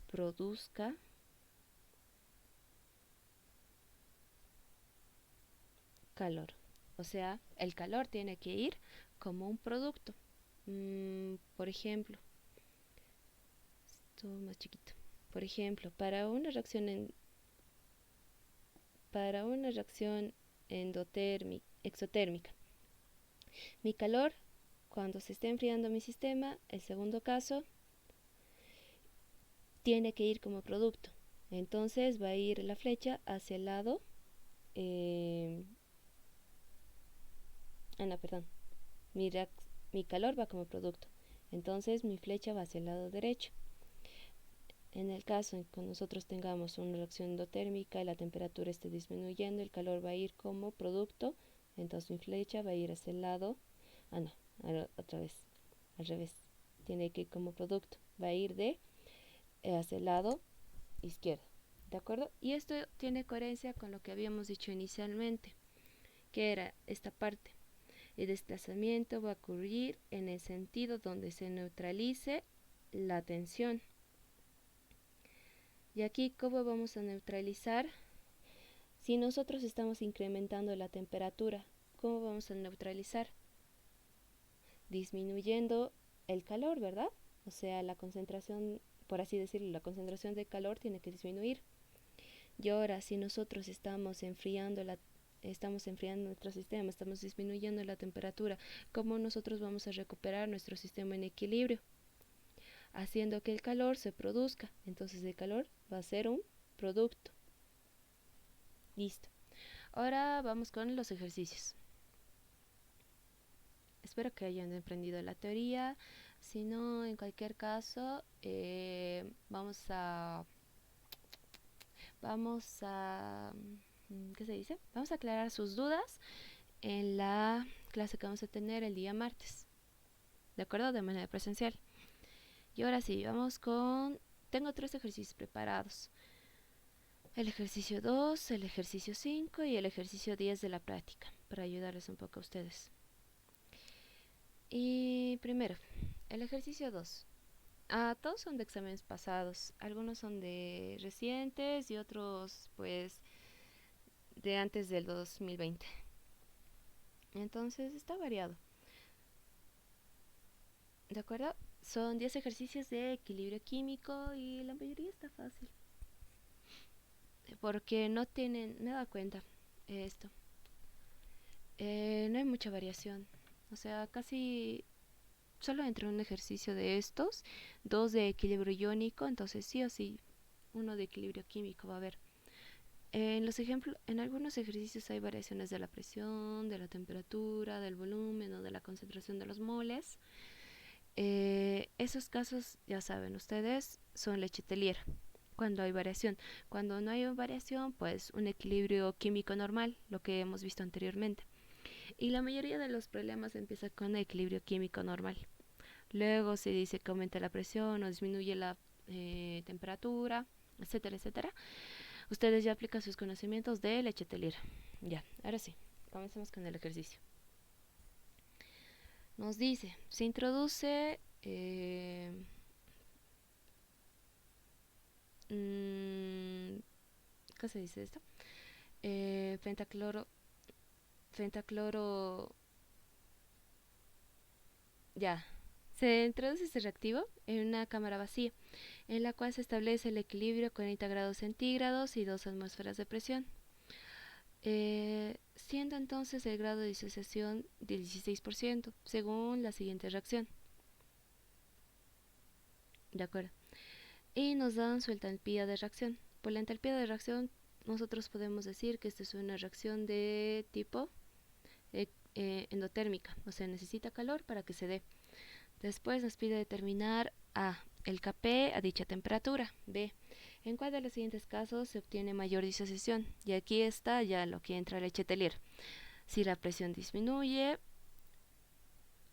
produzca calor. O sea, el calor tiene que ir como un producto. Por ejemplo, esto más chiquito. Por ejemplo, para una reacción exotérmica, mi calor, cuando se está enfriando mi sistema, el segundo caso, tiene que ir como producto. Entonces va a ir la flecha hacia el lado. Eh, no, perdón. Mi, mi calor va como producto. Entonces mi flecha va hacia el lado derecho. En el caso en que nosotros tengamos una reacción endotérmica y la temperatura esté disminuyendo, el calor va a ir como producto. Entonces mi flecha va a ir hacia el lado. No, otra vez. Al revés. Tiene que ir como producto. Va a ir de hacia el lado izquierdo. ¿De acuerdo? Y esto tiene coherencia con lo que habíamos dicho inicialmente, que era esta parte. El desplazamiento va a ocurrir en el sentido donde se neutralice la tensión. Y aquí, ¿cómo vamos a neutralizar? Si nosotros estamos incrementando la temperatura, ¿cómo vamos a neutralizar? Disminuyendo el calor, ¿verdad? O sea, la concentración, por así decirlo, la concentración de calor tiene que disminuir. Y ahora, si nosotros estamos enfriando nuestro sistema, estamos disminuyendo la temperatura, ¿cómo nosotros vamos a recuperar nuestro sistema en equilibrio? Haciendo que el calor se produzca. Entonces el calor va a ser un producto. Listo. Ahora vamos con los ejercicios. Espero que hayan aprendido la teoría. Si no, en cualquier caso, ¿qué se dice? Vamos a aclarar sus dudas en la clase que vamos a tener el día martes, ¿de acuerdo? De manera presencial. Y ahora sí, vamos con... Tengo 3 ejercicios preparados. El ejercicio 2, el ejercicio 5 y el ejercicio 10 de la práctica, para ayudarles un poco a ustedes. Y primero, el ejercicio 2. Todos son de exámenes pasados. Algunos son de recientes y otros, pues, de antes del 2020. Entonces, está variado. ¿De acuerdo? Son 10 ejercicios de equilibrio químico y la mayoría está fácil. Porque no tienen, me he dado cuenta esto. No hay mucha variación. O sea, casi solo entre un ejercicio de estos, 2 de equilibrio iónico, entonces sí o sí, uno de equilibrio químico va a haber. En algunos ejercicios hay variaciones de la presión, de la temperatura, del volumen o de la concentración de los moles. Esos casos, ya saben ustedes, son Leche-Telier, cuando hay variación. Cuando no hay variación, pues un equilibrio químico normal, lo que hemos visto anteriormente. Y la mayoría de los problemas empieza con equilibrio químico normal. Luego se dice que aumenta la presión o disminuye la temperatura, etcétera, etcétera. Ustedes ya aplican sus conocimientos de Leche-Telier. Ya, ahora sí, comencemos con el ejercicio. Nos dice, se introduce ¿qué se dice esto? Pentacloro, pentacloro, ya. Se introduce este reactivo en una cámara vacía, en la cual se establece el equilibrio a 40 grados centígrados y 2 atmósferas de presión. Siendo entonces el grado de disociación del 16%, según la siguiente reacción. ¿De acuerdo? Y nos dan su entalpía de reacción. Por la entalpía de reacción, nosotros podemos decir que esta es una reacción de tipo endotérmica, o sea, necesita calor para que se dé. Después nos pide determinar A, el Kp a dicha temperatura, B, en cuál de los siguientes casos se obtiene mayor disociación. Y aquí está ya lo que entra el Letelier. Si la presión disminuye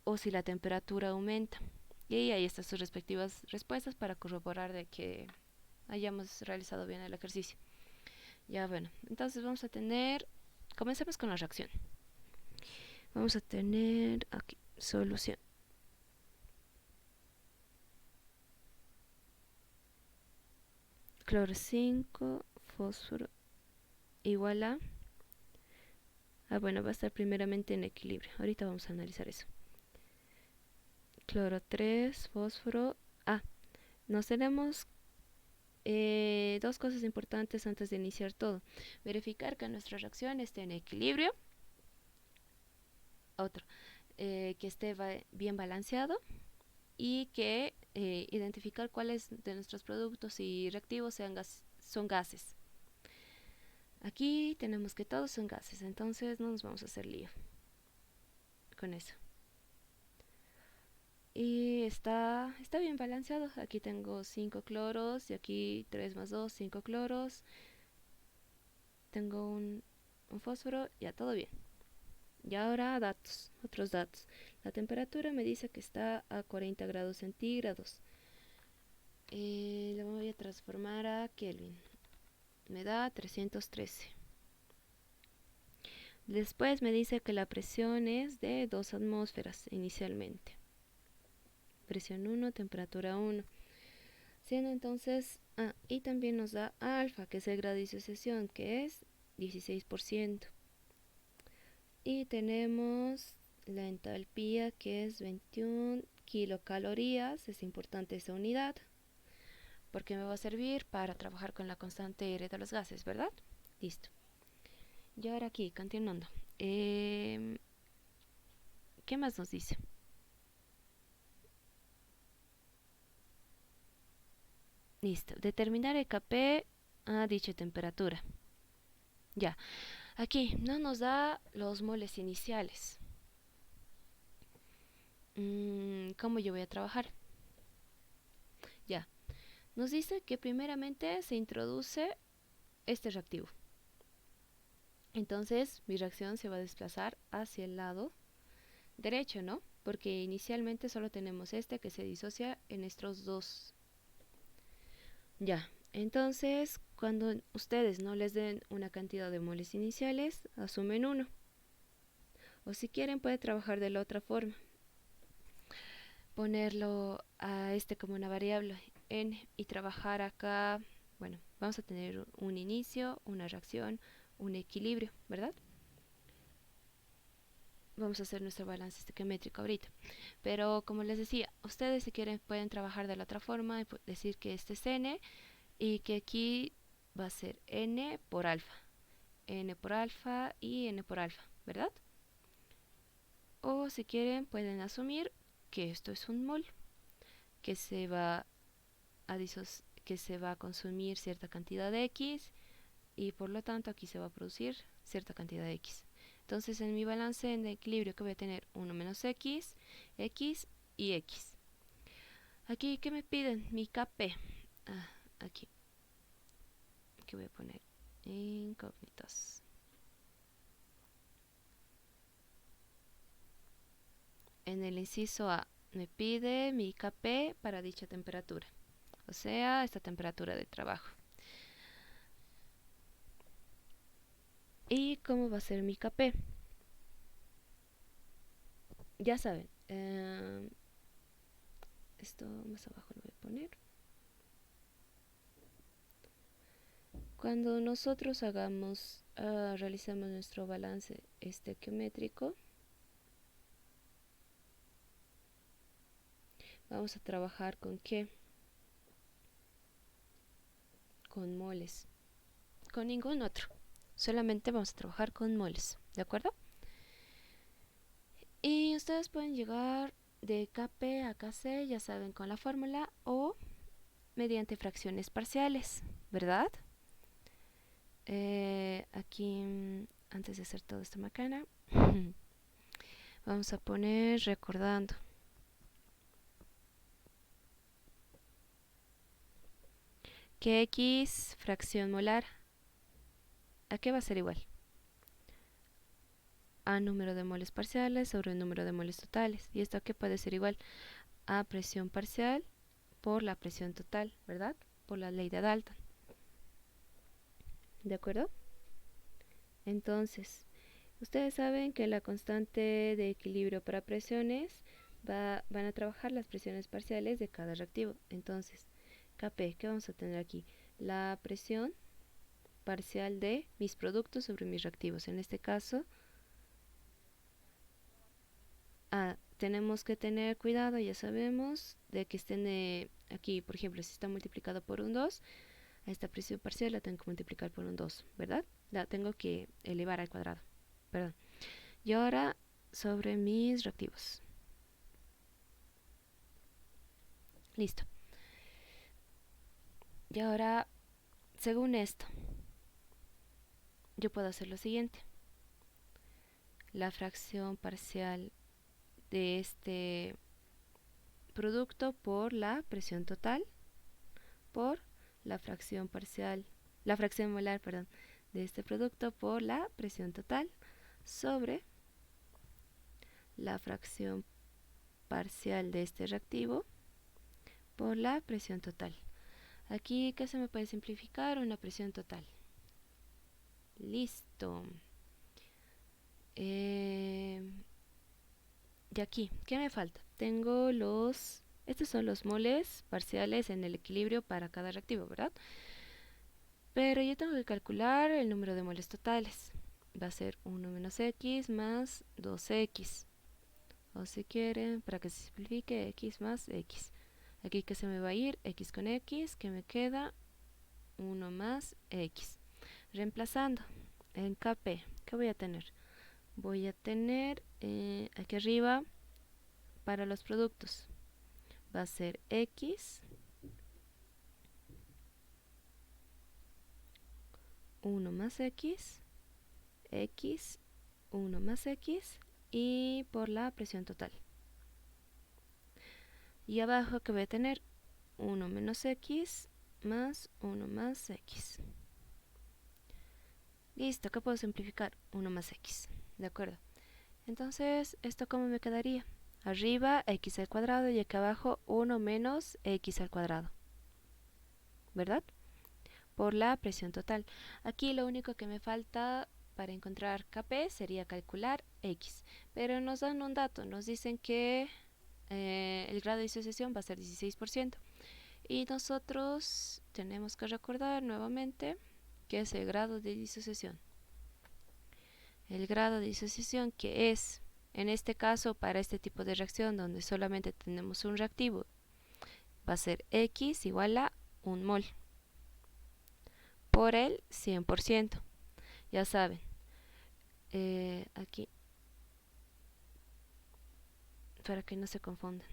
o si la temperatura aumenta. Y ahí están sus respectivas respuestas para corroborar de que hayamos realizado bien el ejercicio. Ya bueno, entonces vamos a tener, comencemos con la reacción. Vamos a tener aquí, solución. Cloro 5, fósforo igual a... bueno, va a estar primeramente en equilibrio. Ahorita vamos a analizar eso. Cloro 3, fósforo... nos tenemos dos cosas importantes antes de iniciar todo. Verificar que nuestra reacción esté en equilibrio. Otro, que esté bien balanceado. Y que identificar cuáles de nuestros productos y reactivos son gases. Aquí tenemos que todos son gases, entonces no nos vamos a hacer lío con eso. Y está bien balanceado. Aquí tengo 5 cloros y aquí 3 más 2, 5 cloros. Tengo un fósforo, ya todo bien. Y ahora otros datos. La temperatura me dice que está a 40 grados centígrados. Lo voy a transformar a Kelvin. Me da 313. Después me dice que la presión es de 2 atmósferas inicialmente. Presión 1, temperatura 1. Siendo entonces, y también nos da alfa, que es el grado de disociación, que es 16%. Y tenemos la entalpía, que es 21 kilocalorías. Es importante esa unidad, porque me va a servir para trabajar con la constante R de los gases, ¿verdad? Listo. Y ahora aquí, continuando. ¿Qué más nos dice? Listo. Determinar el Kp a dicha temperatura. Ya. Aquí no nos da los moles iniciales. ¿Cómo yo voy a trabajar? Ya. Nos dice que primeramente se introduce este reactivo. Entonces mi reacción se va a desplazar hacia el lado derecho, ¿no? Porque inicialmente solo tenemos este que se disocia en estos dos. Ya. Entonces, cuando ustedes no les den una cantidad de moles iniciales, asumen 1. O si quieren, puede trabajar de la otra forma. Ponerlo a este como una variable n y trabajar acá. Bueno, vamos a tener un inicio, una reacción, un equilibrio, ¿verdad? Vamos a hacer nuestro balance estequiométrico ahorita. Pero como les decía, ustedes si quieren pueden trabajar de la otra forma y decir que este es n y que aquí va a ser n por alfa y n por alfa, ¿verdad? O si quieren pueden asumir que esto es un mol, que se va a consumir cierta cantidad de X y por lo tanto aquí se va a producir cierta cantidad de X. Entonces en mi balance en equilibrio que voy a tener 1 menos X, X y X. Aquí, ¿qué me piden? Mi Kp. Aquí. ¿Qué voy a poner? Incógnitas. En el inciso A me pide mi Kp para dicha temperatura. O sea, esta temperatura de trabajo. ¿Y cómo va a ser mi Kp? Ya saben. Esto más abajo lo voy a poner. Cuando nosotros realizamos nuestro balance estequiométrico, vamos a trabajar con ¿qué? Con moles. Con ningún otro. Solamente vamos a trabajar con moles. ¿De acuerdo? Y ustedes pueden llegar de Kp a Kc, ya saben, con la fórmula o mediante fracciones parciales, ¿verdad? Aquí, antes de hacer toda esta macana, Vamos a poner recordando. Que X fracción molar, ¿a qué va a ser igual? A número de moles parciales sobre el número de moles totales. ¿Y esto a qué puede ser igual? A presión parcial por la presión total, ¿verdad? Por la ley de Dalton. ¿De acuerdo? Entonces, ustedes saben que la constante de equilibrio para presiones van a trabajar las presiones parciales de cada reactivo. Entonces, Kp, ¿qué vamos a tener aquí? La presión parcial de mis productos sobre mis reactivos. En este caso, tenemos que tener cuidado, ya sabemos, de que estén aquí, por ejemplo, si está multiplicado por un 2, a esta presión parcial la tengo que multiplicar por un 2, ¿verdad? La tengo que elevar al cuadrado, perdón. Y ahora sobre mis reactivos. Listo. Y ahora, según esto, yo puedo hacer lo siguiente. La fracción parcial de este producto por la presión total por la fracción parcial, la fracción molar, perdón, de este producto por la presión total sobre la fracción parcial de este reactivo por la presión total. Aquí, ¿qué se me puede simplificar? Una presión total. Listo. Y aquí, ¿qué me falta? Tengo estos son los moles parciales en el equilibrio para cada reactivo, ¿verdad? Pero yo tengo que calcular el número de moles totales. Va a ser 1 menos x más 2x. O si quieren, para que se simplifique, x más x. Aquí que se me va a ir, x con x, que me queda 1 más x. Reemplazando en Kp, ¿qué voy a tener? Voy a tener aquí arriba, para los productos, va a ser x 1 más x, x 1 más x y por la presión total. Y abajo que voy a tener 1 menos x más 1 más x. Listo, ¿qué puedo simplificar? 1 más x, ¿de acuerdo? Entonces, ¿esto cómo me quedaría? Arriba x al cuadrado y aquí abajo 1 menos x al cuadrado, ¿verdad? Por la presión total. Aquí lo único que me falta para encontrar Kp sería calcular x, pero nos dan un dato, nos dicen que el grado de disociación va a ser 16%. Y nosotros tenemos que recordar nuevamente que es el grado de disociación. El grado de disociación, que es, en este caso, para este tipo de reacción donde solamente tenemos un reactivo, va a ser X igual a 1 mol por el 100%. Ya saben, aquí, para que no se confundan,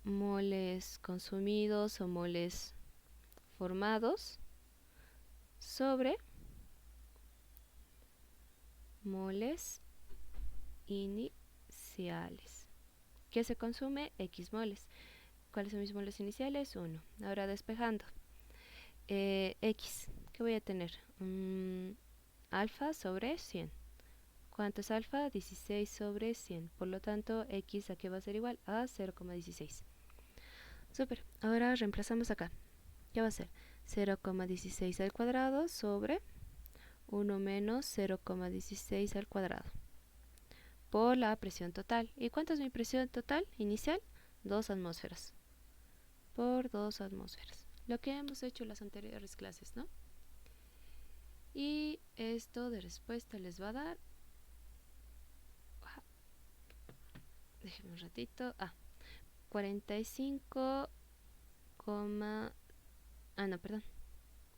moles consumidos o moles formados sobre moles iniciales. ¿Qué se consume? X moles. ¿Cuáles son mis moles iniciales? 1. Ahora despejando. X, ¿qué voy a tener? Alfa sobre 100. ¿Cuánto es alfa? 16 sobre 100. Por lo tanto, X a qué va a ser igual a 0,16. Súper. Ahora reemplazamos acá. ¿Qué va a ser? 0,16 al cuadrado sobre 1 menos 0,16 al cuadrado por la presión total. ¿Y cuánto es mi presión total inicial? 2 atmósferas por 2 atmósferas. Lo que hemos hecho en las anteriores clases, ¿no? Y esto de respuesta les va a dar... déjenme un ratito. 45, no, perdón.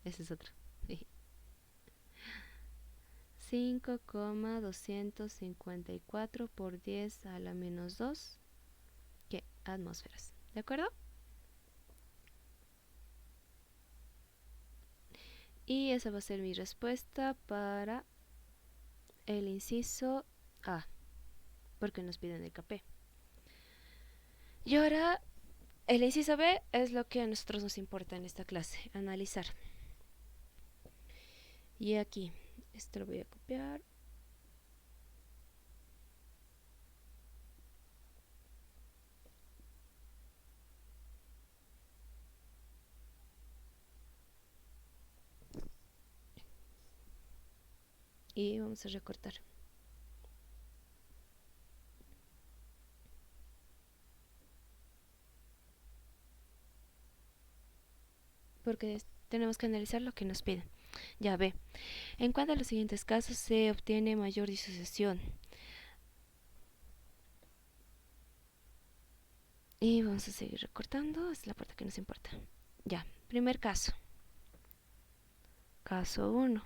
Ese es otro. 5,254 por 10 a la menos 2 ¿qué? Atmósferas. ¿De acuerdo? Y esa va a ser mi respuesta para el inciso A. porque nos piden el Kp. Y ahora el inciso B es lo que a nosotros nos importa en esta clase, analizar. Y aquí, esto lo voy a copiar. Y vamos a recortar. Porque tenemos que analizar lo que nos piden. Ya ve, en cuanto a los siguientes casos se obtiene mayor disociación. Y vamos a seguir recortando, es la parte que nos importa. Ya, primer caso. Caso 1,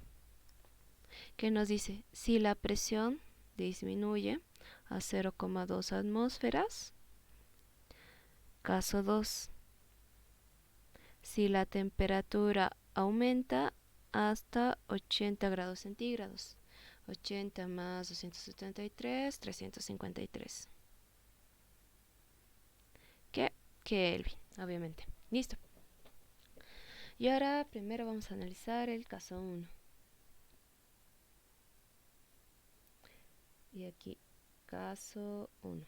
que nos dice, si la presión disminuye a 0,2 atmósferas. Caso 2, si la temperatura aumenta hasta 80 grados centígrados. 80 más 273, 353. Que Kelvin, obviamente. Listo. Y ahora primero vamos a analizar el caso 1. Y aquí, caso 1.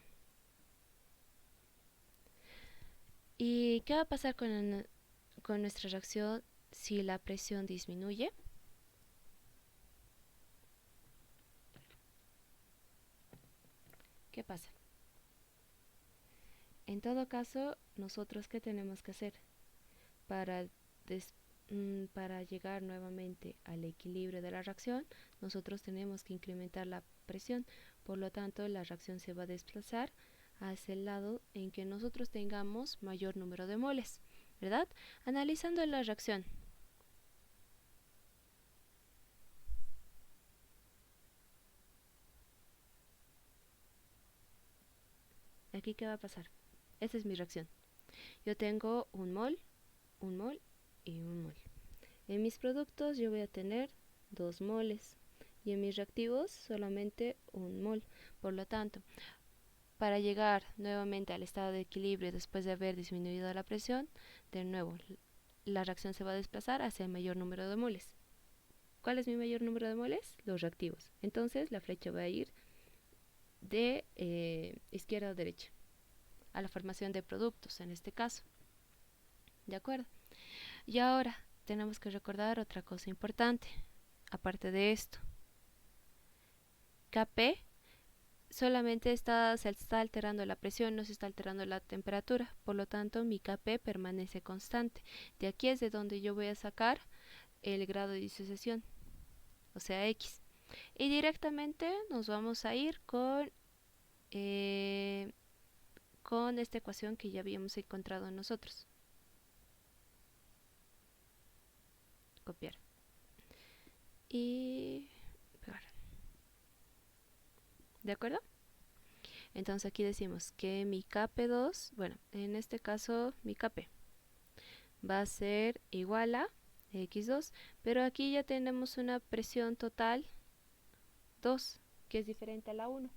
¿Y qué va a pasar con nuestra reacción si la presión disminuye? ¿Qué pasa? En todo caso, nosotros ¿qué tenemos que hacer? Para, para llegar nuevamente al equilibrio de la reacción, nosotros tenemos que incrementar la presión. Por lo tanto, la reacción se va a desplazar hacia el lado en que nosotros tengamos mayor número de moles, ¿verdad? Analizando la reacción. Aquí, ¿qué va a pasar? Esta es mi reacción. Yo tengo un mol y un mol. En mis productos yo voy a tener 2 moles y en mis reactivos solamente 1 mol. Por lo tanto, para llegar nuevamente al estado de equilibrio después de haber disminuido la presión, de nuevo la reacción se va a desplazar hacia el mayor número de moles. ¿Cuál es mi mayor número de moles? Los reactivos. Entonces la flecha va a ir de izquierda a derecha a la formación de productos en este caso. ¿De acuerdo? Y ahora tenemos que recordar otra cosa importante, aparte de esto. Kp solamente se está alterando la presión, no se está alterando la temperatura, por lo tanto mi Kp permanece constante. De aquí es de donde yo voy a sacar el grado de disociación, o sea X. Y directamente nos vamos a ir con esta ecuación que ya habíamos encontrado nosotros. Copiar. Y pegar. ¿De acuerdo? Entonces aquí decimos que mi Kp2, bueno, en este caso mi Kp va a ser igual a X2, pero aquí ya tenemos una presión total 2, que es diferente a la 1.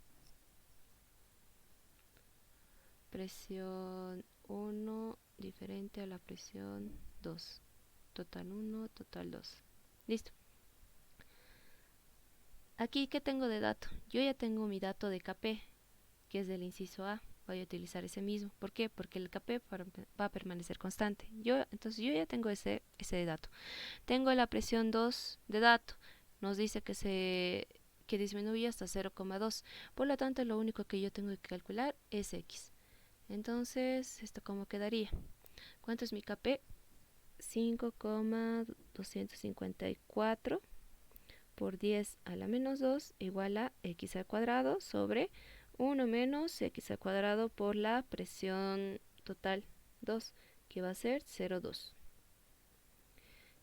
Presión 1 diferente a la presión 2. Total 1, total 2. Listo. Aquí, ¿qué tengo de dato? Yo ya tengo mi dato de Kp, que es del inciso A. Voy a utilizar ese mismo. ¿Por qué? Porque el Kp va a permanecer constante. Entonces yo ya tengo ese dato. Tengo la presión 2 de dato. Nos dice que disminuye hasta 0,2. Por lo tanto, lo único que yo tengo que calcular es X. Entonces, ¿esto cómo quedaría? ¿Cuánto es mi Kp? 5,254 por 10 a la menos 2 igual a X al cuadrado sobre 1 menos X al cuadrado por la presión total 2, que va a ser 0,2.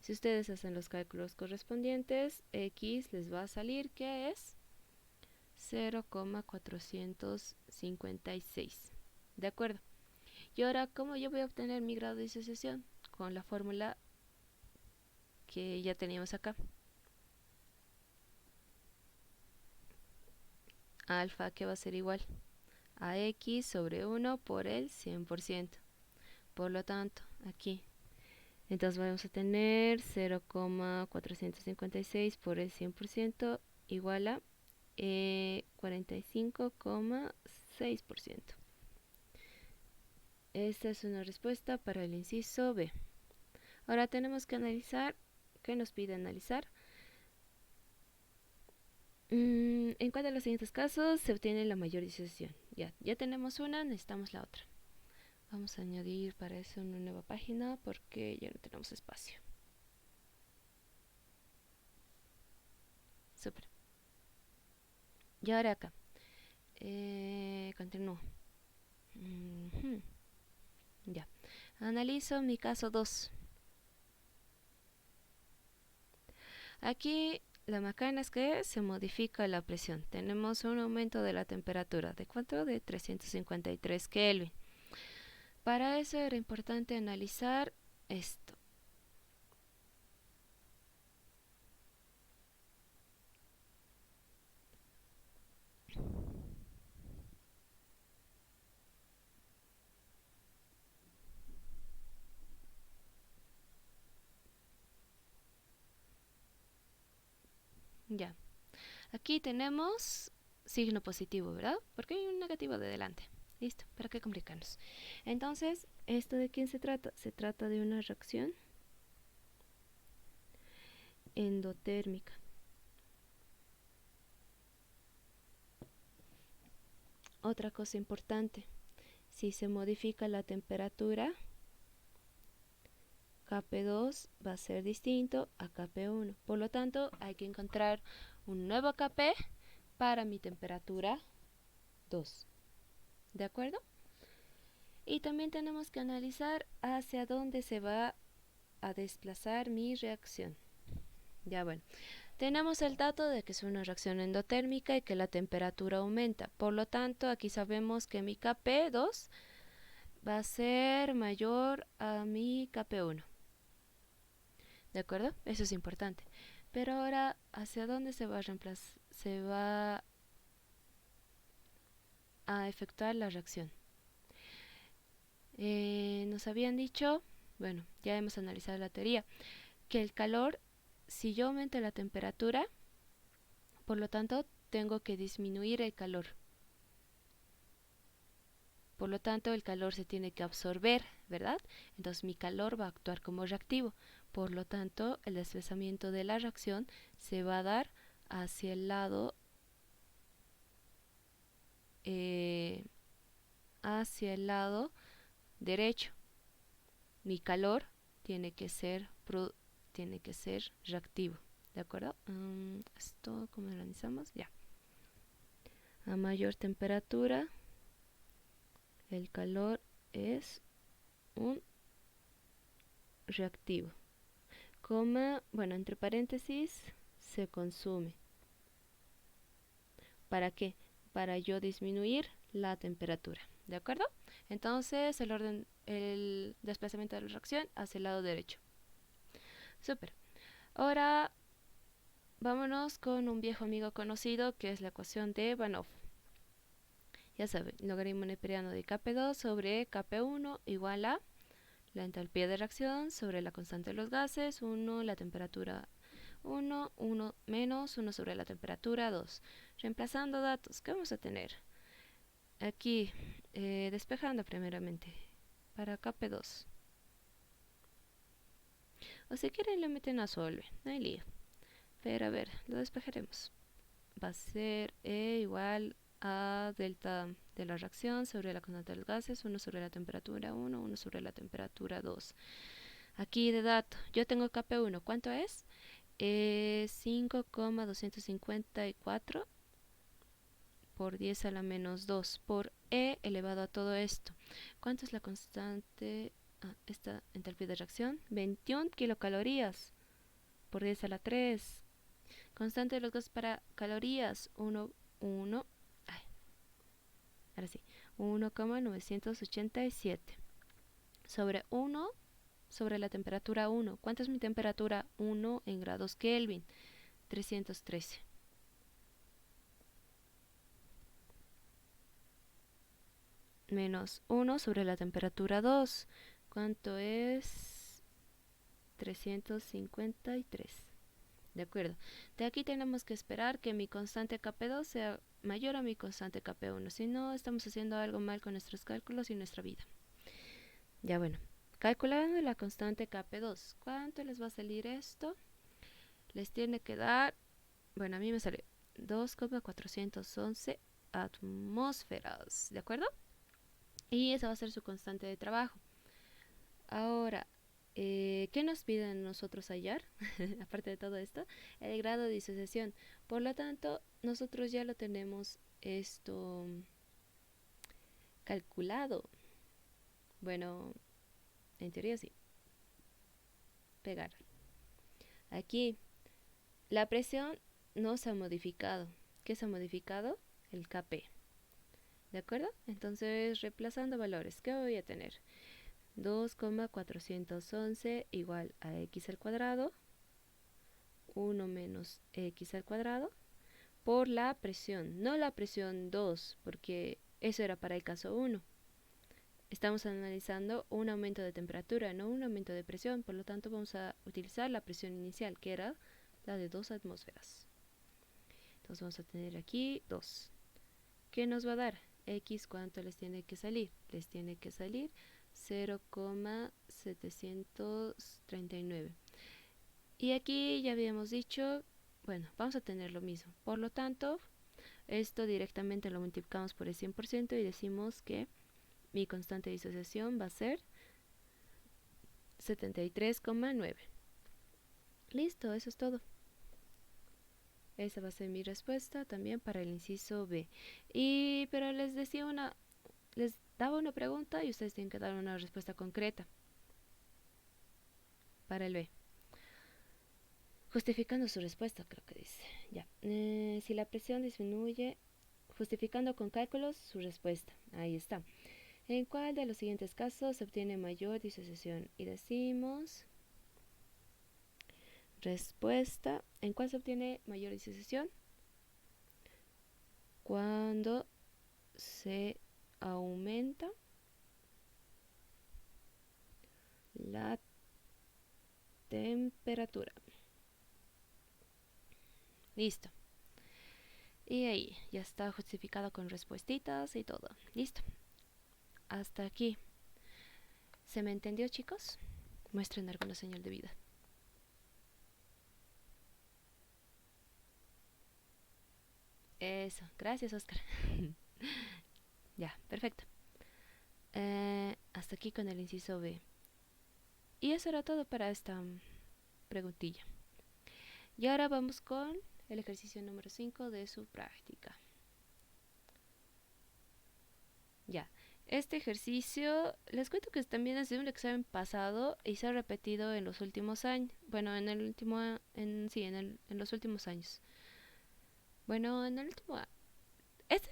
Si ustedes hacen los cálculos correspondientes, X les va a salir que es 0,456. ¿De acuerdo? Y ahora, ¿cómo yo voy a obtener mi grado de disociación? Con la fórmula que ya teníamos acá. alfa que va a ser igual a x sobre 1 por el 100%. Por lo tanto, aquí, entonces vamos a tener 0,456 por el 100% igual a 45,6%. Esta es una respuesta para el inciso B. Ahora tenemos que analizar, ¿qué nos pide analizar? En cuál de los siguientes casos se obtiene la mayor disociación. Ya tenemos una, necesitamos la otra. Vamos a añadir para eso una nueva página porque ya no tenemos espacio. Súper. Y ahora acá. Continúo. Ya. Analizo mi caso 2. Aquí la macana es que se modifica la presión. Tenemos un aumento de la temperatura. ¿De cuánto? De 353 Kelvin. Para eso era importante analizar esto. Ya. Aquí tenemos signo positivo, ¿verdad? Porque hay un negativo de delante. Listo, ¿para qué complicarnos? Entonces, ¿esto de quién se trata? Se trata de una reacción endotérmica. Otra cosa importante, si se modifica la temperatura, Kp2 va a ser distinto a Kp1. Por lo tanto, hay que encontrar un nuevo Kp para mi temperatura 2. ¿De acuerdo? Y también tenemos que analizar hacia dónde se va a desplazar mi reacción. Ya bueno, tenemos el dato de que es una reacción endotérmica y que la temperatura aumenta. Por lo tanto, aquí sabemos que mi Kp2 va a ser mayor a mi Kp1. ¿De acuerdo? Eso es importante. Pero ahora, ¿hacia dónde se va a reemplazar? Se va a efectuar la reacción. Nos habían dicho, bueno, ya hemos analizado la teoría, que el calor, si yo aumento la temperatura, por lo tanto, tengo que disminuir el calor. Por lo tanto, el calor se tiene que absorber, ¿verdad? Entonces mi calor va a actuar como reactivo. Por lo tanto, el desplazamiento de la reacción se va a dar hacia el lado derecho. Mi calor tiene que ser reactivo. ¿De acuerdo? Esto, ¿cómo lo analizamos? Ya. A mayor temperatura, el calor es un reactivo. Bueno, entre paréntesis, se consume. ¿Para qué? Para yo disminuir la temperatura. ¿De acuerdo? Entonces, el desplazamiento de la reacción hacia el lado derecho. Súper. Ahora, vámonos con un viejo amigo conocido que es la ecuación de Banov. Ya saben, logaritmo neperiano de Kp2 sobre Kp1 igual a la entalpía de reacción sobre la constante de los gases, 1, la temperatura 1, 1 menos 1 sobre la temperatura 2. Reemplazando datos, ¿qué vamos a tener? Aquí, despejando primeramente, para Kp2. O si quieren le meten a solve, no hay lío. Pero a ver, lo despejaremos. Va a ser E igual a delta de la reacción sobre la constante de los gases, 1 sobre la temperatura 1, 1 sobre la temperatura 2. Aquí de dato, yo tengo Kp1, ¿cuánto es? 5,254 por 10 a la menos 2 por E elevado a todo esto. ¿Cuánto es la constante? Esta entalpía de reacción, 21 kilocalorías por 10 a la 3. Constante de los gases para calorías, 1, ahora sí, 1,987 sobre 1 sobre la temperatura 1. ¿Cuánto es mi temperatura? 1 en grados Kelvin, 313. menos 1 sobre la temperatura 2. ¿Cuánto es? 353. De acuerdo. De aquí tenemos que esperar que mi constante Kp2 sea mayor a mi constante Kp1. Si no, estamos haciendo algo mal con nuestros cálculos y nuestra vida. Ya bueno. Calculando la constante Kp2. ¿Cuánto les va a salir esto? Les tiene que dar, bueno, a mí me sale 2,411 atmósferas. ¿De acuerdo? Y esa va a ser su constante de trabajo. Ahora, ¿qué nos piden nosotros hallar? Aparte de todo esto, el grado de disociación. Por lo tanto, nosotros ya lo tenemos esto calculado. Bueno, en teoría sí. Pegar. Aquí, la presión no se ha modificado. ¿Qué se ha modificado? El Kp. ¿De acuerdo? Entonces, reemplazando valores, ¿qué voy a tener? 2,411 igual a x al cuadrado, 1 menos x al cuadrado, por la presión, no la presión 2, porque eso era para el caso 1. Estamos analizando un aumento de temperatura, no un aumento de presión, por lo tanto vamos a utilizar la presión inicial, que era la de 2 atmósferas. Entonces vamos a tener aquí 2. ¿Qué nos va a dar? X, ¿cuánto les tiene que salir? Les tiene que salir 0,739. Y aquí ya habíamos dicho, bueno, vamos a tener lo mismo. Por lo tanto, esto directamente lo multiplicamos por el 100% y decimos que mi constante de disociación va a ser 73,9. Listo, eso es todo. Esa va a ser mi respuesta también para el inciso B. Pero les daba una pregunta y ustedes tienen que dar una respuesta concreta para el B. Justificando su respuesta, creo que dice. Ya. Si la presión disminuye, justificando con cálculos su respuesta. Ahí está. ¿En cuál de los siguientes casos se obtiene mayor disociación? Y decimos respuesta. ¿En cuál se obtiene mayor disociación? Cuando se aumenta la temperatura. Listo. Y ahí ya está justificado con respuestitas y todo. Listo. Hasta aquí. ¿Se me entendió, chicos? Muestren alguna señal de vida. Eso. Gracias, Oscar. Ya, perfecto. Hasta aquí con el inciso B. Y eso era todo para esta preguntilla. Y ahora vamos con el ejercicio número 5 de su práctica. Ya, este ejercicio les cuento que también es de un examen pasado y se ha repetido en los últimos años. Bueno, en los últimos años. Bueno, en el último este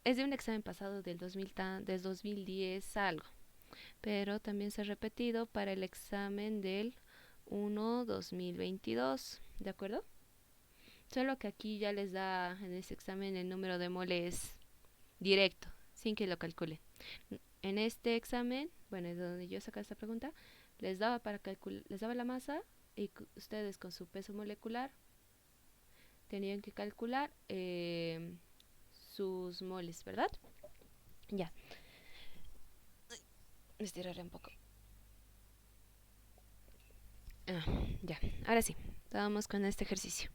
es de un examen pasado del 2010 algo, pero también se ha repetido para el examen del 1-2022, ¿de acuerdo? Solo que aquí ya les da en este examen el número de moles directo, sin que lo calcule. En este examen, bueno, es donde yo saca esta pregunta, les daba la masa y ustedes con su peso molecular tenían que calcular sus moles, ¿verdad? Ya. Me estiraré un poco. Ya, ahora sí, vamos con este ejercicio.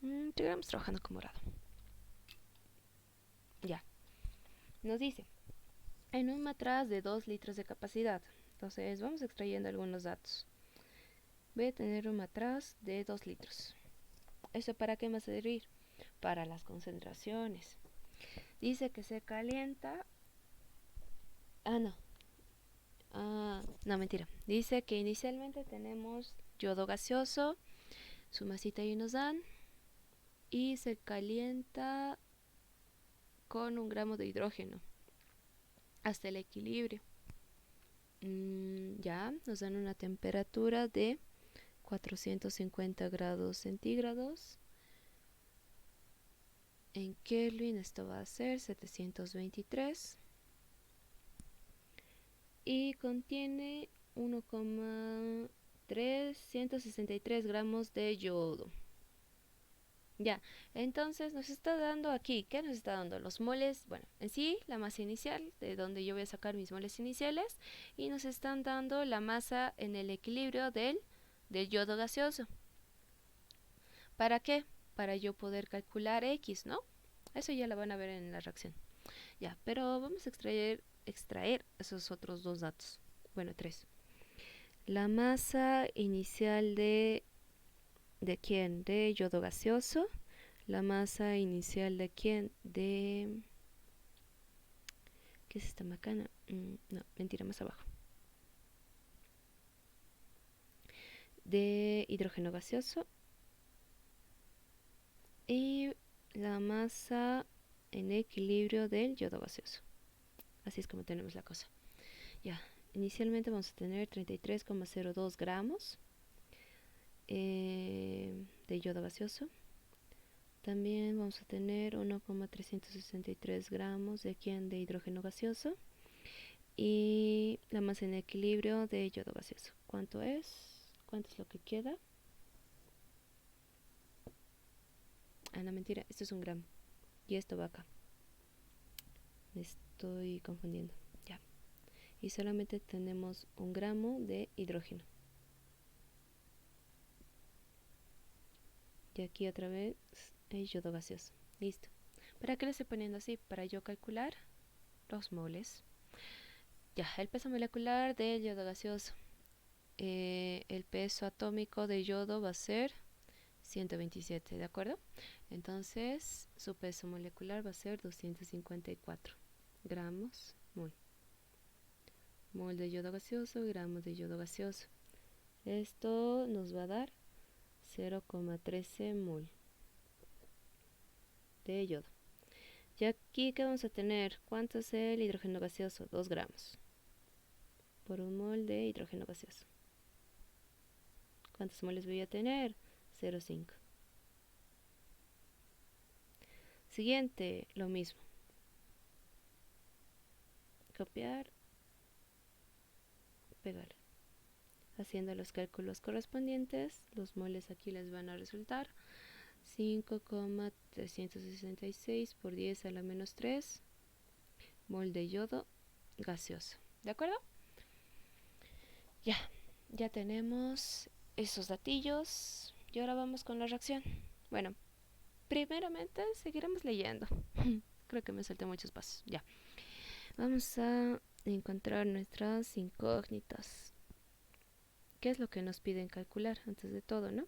Seguiremos trabajando con morado. Ya. Nos dice, en un matraz de 2 litros de capacidad. Entonces, vamos extrayendo algunos datos. Voy a tener un matraz de 2 litros. ¿Eso para qué me va a servir? Para las concentraciones. Dice que se calienta. No. No, mentira. Dice que inicialmente tenemos yodo gaseoso, su masita y nos dan. Y se calienta con 1 gramo de hidrógeno hasta el equilibrio. Ya, nos dan una temperatura de 450 grados centígrados. En Kelvin esto va a ser 723. y contiene 1,363 gramos de yodo. Ya, entonces nos está dando aquí, ¿qué nos está dando? Los moles, bueno, en sí la masa inicial, de donde yo voy a sacar mis moles iniciales, y nos están dando la masa en el equilibrio del yodo gaseoso. ¿Para qué? Para yo poder calcular X, ¿no? Eso ya lo van a ver en la reacción. Ya, pero vamos a extraer esos otros dos datos. Bueno, tres. La masa inicial ¿de quién? De yodo gaseoso. La masa inicial de quién? ¿Qué es esta macana? No, mentira, más abajo. De hidrógeno gaseoso. Y la masa en equilibrio del yodo gaseoso. Así es como tenemos la cosa. Ya, inicialmente vamos a tener 33,02 gramos de yodo gaseoso. También vamos a tener 1,363 gramos de hidrógeno gaseoso y la masa en equilibrio de yodo gaseoso. ¿Cuánto es? ¿Cuánto es lo que queda? Ah, no, mentira, esto es un gramo y esto va acá. Me estoy confundiendo. Ya. Y solamente tenemos un gramo de hidrógeno. Y aquí otra vez el yodo gaseoso. Listo. ¿Para qué lo estoy poniendo así? Para yo calcular los moles. Ya, el peso molecular del yodo gaseoso. El peso atómico de yodo va a ser 127, ¿de acuerdo? Entonces, su peso molecular va a ser 254 gramos mol. Mol de yodo gaseoso, gramos de yodo gaseoso. Esto nos va a dar 0,13 mol de yodo. Y aquí, ¿qué vamos a tener? ¿Cuánto es el hidrógeno gaseoso? 2 gramos por un mol de hidrógeno gaseoso. ¿Cuántos moles voy a tener? 0,5. Siguiente, lo mismo. Copiar, pegar. Haciendo los cálculos correspondientes, los moles aquí les van a resultar 5,366 por 10 a la menos 3 mol de yodo gaseoso. ¿De acuerdo? Ya tenemos esos datillos y ahora vamos con la reacción. Bueno, primeramente seguiremos leyendo. Creo que me salté muchos pasos. Ya. Vamos a encontrar nuestras incógnitas. ¿Qué es lo que nos piden calcular antes de todo, no?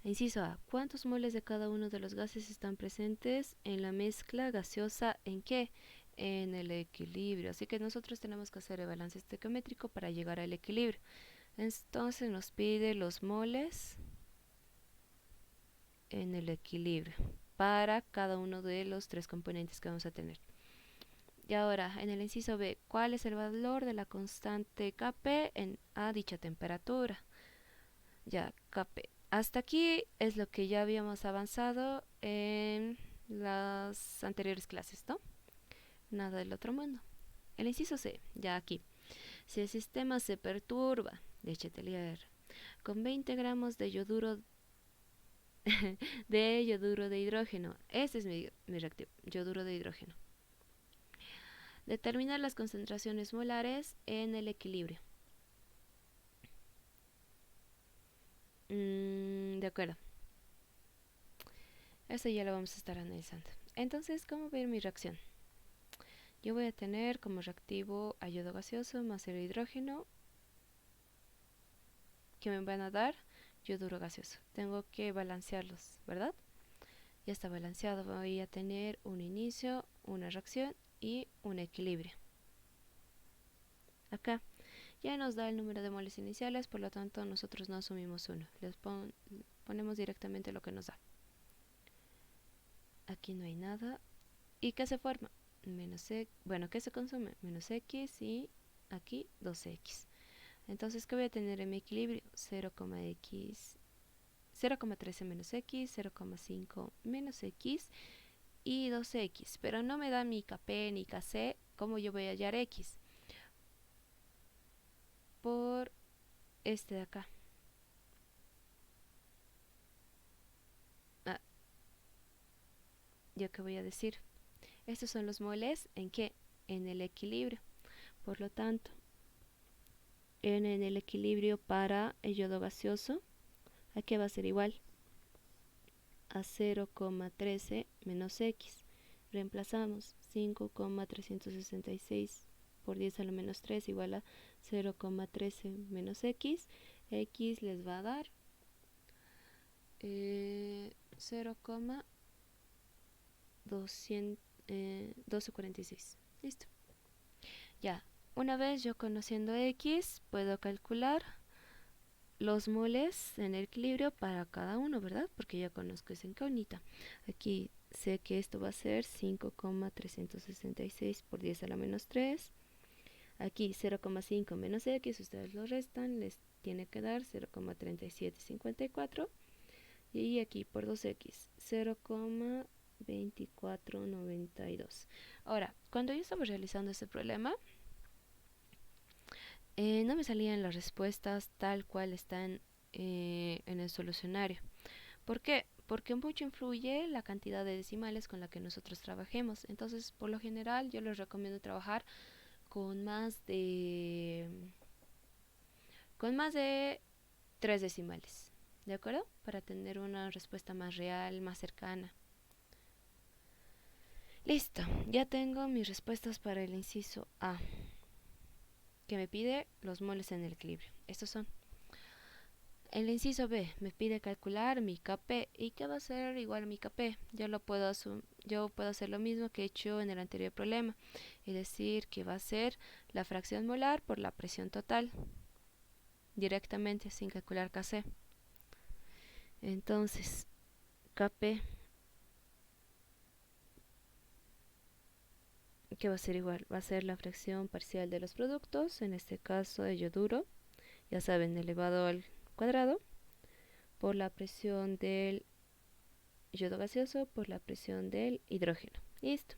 Inciso A. ¿Cuántos moles de cada uno de los gases están presentes en la mezcla gaseosa? ¿En qué? En el equilibrio. Así que nosotros tenemos que hacer el balance estequiométrico para llegar al equilibrio. Entonces nos pide los moles en el equilibrio para cada uno de los tres componentes que vamos a tener. Y ahora, en el inciso B, ¿cuál es el valor de la constante Kp a dicha temperatura? Ya, Kp. Hasta aquí es lo que ya habíamos avanzado en las anteriores clases, ¿no? Nada del otro mundo. El inciso C, ya aquí. Si el sistema se perturba, de Chatelier, con 20 gramos de yoduro de yoduro de hidrógeno, ese es mi reactivo, yoduro de hidrógeno. Determinar las concentraciones molares en el equilibrio. De acuerdo. Eso ya lo vamos a estar analizando. Entonces, ¿cómo va a ir mi reacción? Yo voy a tener como reactivo a yodo gaseoso más el hidrógeno que me van a dar yoduro gaseoso. Tengo que balancearlos, ¿verdad? Ya está balanceado. Voy a tener un inicio, una reacción y un equilibrio. Acá ya nos da el número de moles iniciales, por lo tanto nosotros no asumimos uno. Les ponemos directamente lo que nos da. Aquí no hay nada. ¿Y qué se forma? Menos X, bueno, ¿qué se consume? Menos X y aquí 2X. Entonces, ¿qué voy a tener en mi equilibrio? 0,13 menos X, 0,5 menos X y 2X. Pero no me da ni Kp ni Kc, ¿Cómo yo voy a hallar X? Por este de acá. Ah, ¿yo qué voy a decir? Estos son los moles en qué? En el equilibrio. Por lo tanto, en el equilibrio para el yodo gaseoso, aquí va a ser igual a 0,13 menos X. Reemplazamos 5,366 por 10 a la menos 3 igual a 0,13 menos X. X les va a dar 0,1246. Listo. Ya, una vez yo conociendo X, puedo calcular los moles en el equilibrio para cada uno, ¿verdad? Porque ya conozco esa incógnita. Aquí sé que esto va a ser 5,366 por 10 a la menos 3. Aquí 0,5 menos X, ustedes lo restan, les tiene que dar 0,3754. Y aquí por 2X, 0,2492. Ahora, cuando yo estaba realizando este problema, no me salían las respuestas tal cual están en el solucionario. ¿Por qué? Porque mucho influye la cantidad de decimales con la que nosotros trabajemos. Entonces, por lo general, yo les recomiendo trabajar con más de 3 decimales. ¿De acuerdo? Para tener una respuesta más real, más cercana. Listo, ya tengo mis respuestas para el inciso A, que me pide los moles en el equilibrio. Estos son. El inciso B me pide calcular mi Kp. ¿Y qué va a ser igual a mi Kp? Yo puedo hacer lo mismo que he hecho en el anterior problema, es decir, que va a ser la fracción molar por la presión total, directamente sin calcular Kc. Entonces, Kp, que va a ser igual, va a ser la fracción parcial de los productos, en este caso de yoduro, ya saben, elevado al cuadrado, por la presión del yodo gaseoso por la presión del hidrógeno. Listo.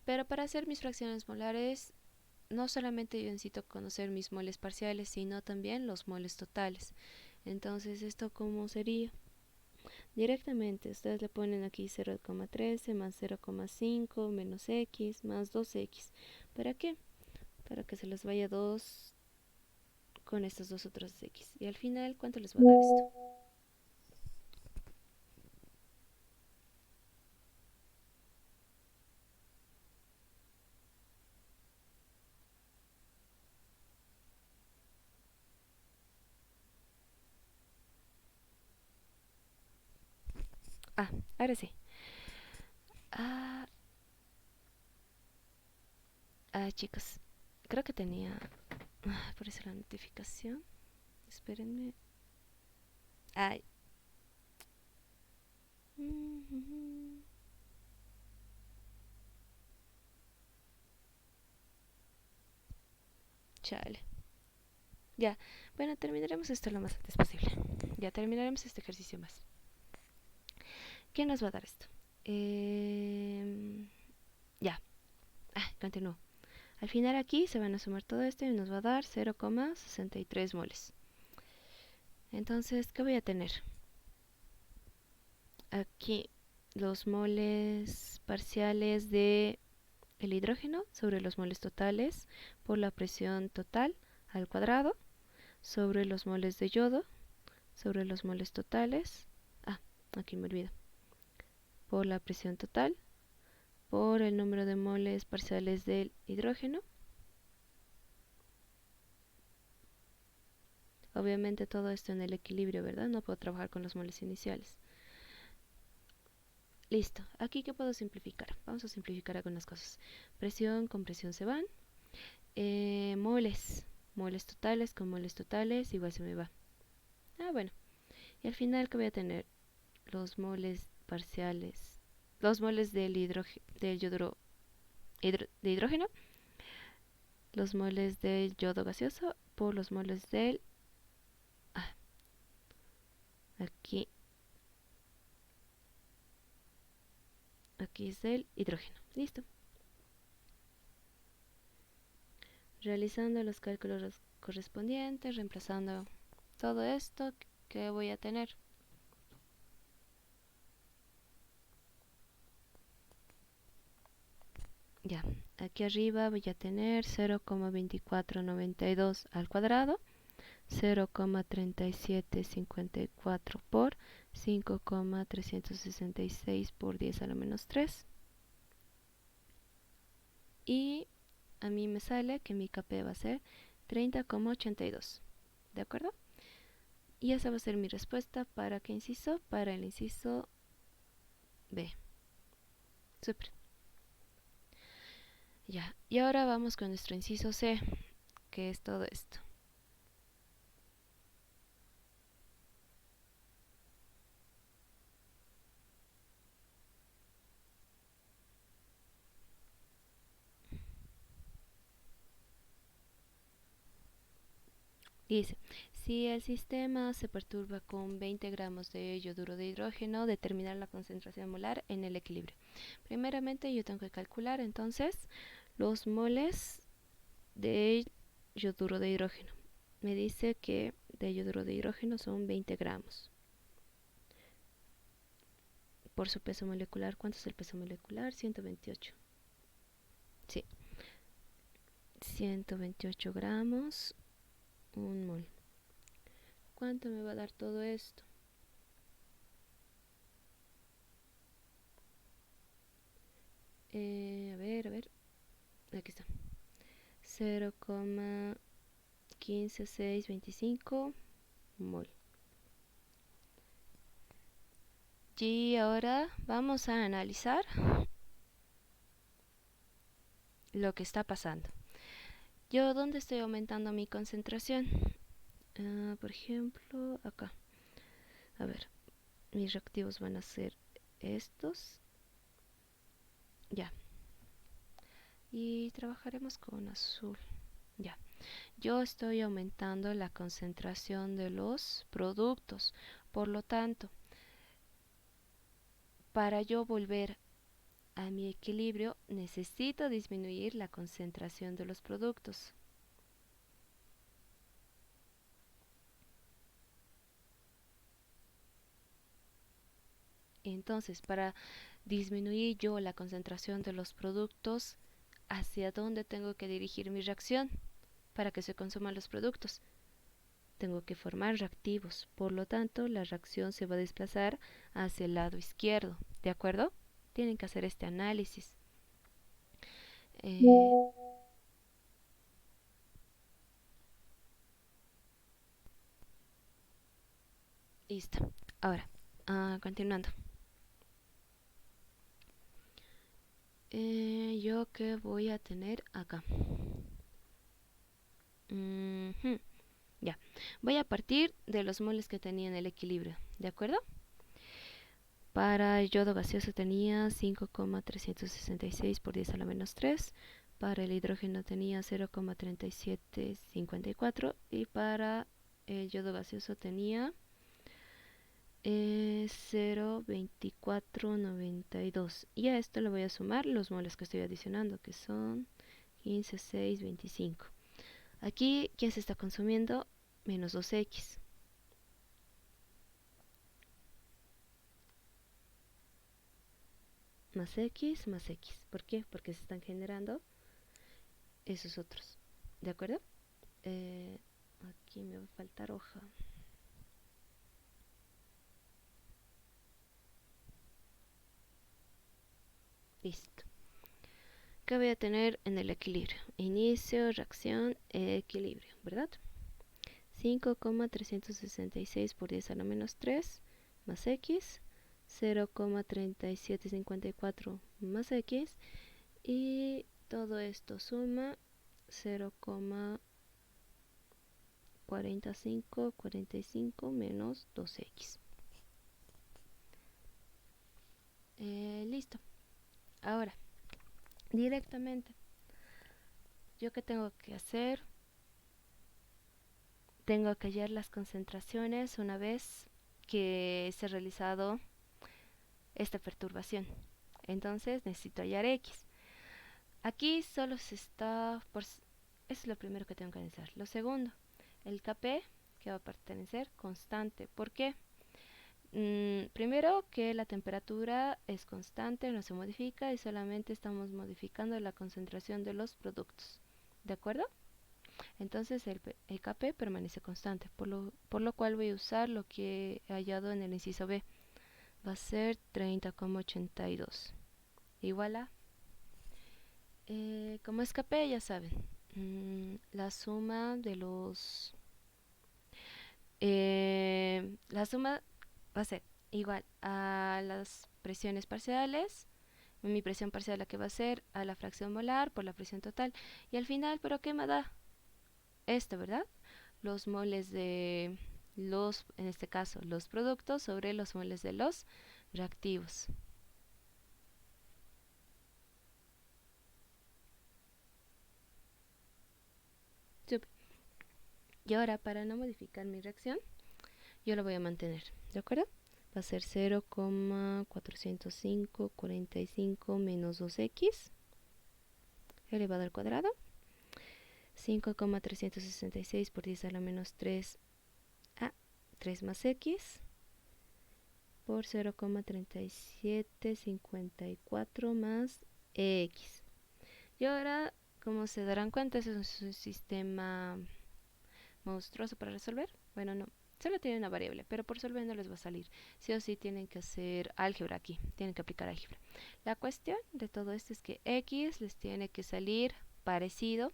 Pero para hacer mis fracciones molares, no solamente yo necesito conocer mis moles parciales, sino también los moles totales. Entonces, ¿esto cómo sería? Directamente, ustedes le ponen aquí 0,13 más 0,5 menos X más 2X. ¿Para qué? Para que se les vaya 2 con estos dos otros X. Y al final, ¿cuánto les va a dar esto? Ah, ahora sí. Ah, chicos, creo que tenía... por eso la notificación. Espérenme. Ay. Chale. Ya. Bueno, terminaremos esto lo más antes posible. Ya terminaremos este ejercicio más. ¿Qué nos va a dar esto? Ya. Continúo. Al final aquí se van a sumar todo esto y nos va a dar 0,63 moles. Entonces, ¿qué voy a tener? Aquí los moles parciales de el hidrógeno sobre los moles totales por la presión total al cuadrado sobre los moles de yodo sobre los moles totales. Aquí me olvido. Por la presión total por el número de moles parciales del hidrógeno. Obviamente todo esto en el equilibrio, ¿verdad? No puedo trabajar con los moles iniciales. Listo. Aquí, ¿qué puedo simplificar? Vamos a simplificar algunas cosas. Presión con presión se van. Moles. Moles totales con moles totales. Igual se me va. Bueno. Y al final, ¿qué voy a tener? Los moles parciales. Los moles del yoduro de hidrógeno. Los moles del yodo gaseoso por los moles del... aquí es del hidrógeno. Listo. realizando los cálculos correspondientes, reemplazando todo esto que voy a tener. Ya, aquí arriba voy a tener 0,2492 al cuadrado, 0,3754 por 5,366 por 10 a la menos 3. Y a mí me sale que mi KP va a ser 30,82. ¿De acuerdo? Y esa va a ser mi respuesta para qué inciso, para el inciso B. Súper. Ya, y ahora vamos con nuestro inciso C, que es todo esto. Dice, si el sistema se perturba con 20 gramos de yoduro de hidrógeno, determinar la concentración molar en el equilibrio. Primeramente yo tengo que calcular entonces los moles de yoduro de hidrógeno. Me dice que de yoduro de hidrógeno son 20 gramos. Por su peso molecular, ¿cuánto es el peso molecular? 128. Sí, 128 gramos, un mol. ¿Cuánto me va a dar todo esto? A ver, aquí está. 0,15625 mol. Y ahora vamos a analizar lo que está pasando. Yo, ¿dónde estoy aumentando mi concentración? Por ejemplo, acá. A ver, mis reactivos van a ser estos. Ya. Y trabajaremos con azul. Ya. Yo estoy aumentando la concentración de los productos. Por lo tanto, para yo volver a mi equilibrio, necesito disminuir la concentración de los productos. Entonces, para disminuir yo la concentración de los productos, ¿hacia dónde tengo que dirigir mi reacción para que se consuman los productos? Tengo que formar reactivos, por lo tanto la reacción se va a desplazar hacia el lado izquierdo, ¿de acuerdo? Tienen que hacer este análisis. Eh, Listo. Ahora, continuando. Yo que voy a tener acá. Ya. Voy a partir de los moles que tenía en el equilibrio, ¿de acuerdo? Para el yodo gaseoso tenía 5,366 por 10 a la menos 3. Para el hidrógeno tenía 0,3754 y para el yodo gaseoso tenía 0,2492. Y a esto le voy a sumar los moles que estoy adicionando, que son 15,625. Aquí, ¿quién se está consumiendo? Menos 2x. Más x más x. ¿Por qué? Porque se están generando esos otros. ¿De acuerdo? Aquí me va a faltar hoja. Listo. ¿Qué voy a tener en el equilibrio? Inicio, reacción, equilibrio, ¿verdad? 5,366 por 10 a la menos 3 más x, 0,3754 más x, y todo esto suma 0,4545 menos 2x. Listo. Ahora, directamente, ¿yo qué tengo que hacer? Tengo que hallar las concentraciones una vez que se ha realizado esta perturbación. Entonces necesito hallar x. Aquí solo se está Eso es lo primero que tengo que analizar. Lo segundo, el Kp, que va a pertenecer constante. ¿Por qué? Primero que la temperatura es constante, no se modifica y solamente estamos modificando la concentración de los productos. ¿De acuerdo? Entonces el Kp permanece constante, por lo cual voy a usar lo que he hallado en el inciso B. Va a ser 30,82 igual a, como es Kp ya saben, la suma de la suma va a ser igual a las presiones parciales, mi presión parcial la que va a ser a la fracción molar por la presión total, y al final, ¿pero qué me da? Esto, ¿verdad? Los moles de en este caso, los productos sobre los moles de los reactivos. Y ahora, para no modificar mi reacción, yo lo voy a mantener, ¿de acuerdo? Va a ser 0,405,45 menos 2x elevado al cuadrado. 5,366 por 10 a la menos 3 a 3 más x por 0,3754 más x. Y ahora, como se darán cuenta, ese es un sistema monstruoso para resolver. Bueno, no, solo tiene una variable, pero por resolver no les va a salir. Sí o sí tienen que hacer álgebra aquí, tienen que aplicar álgebra. La cuestión de todo esto es que x les tiene que salir parecido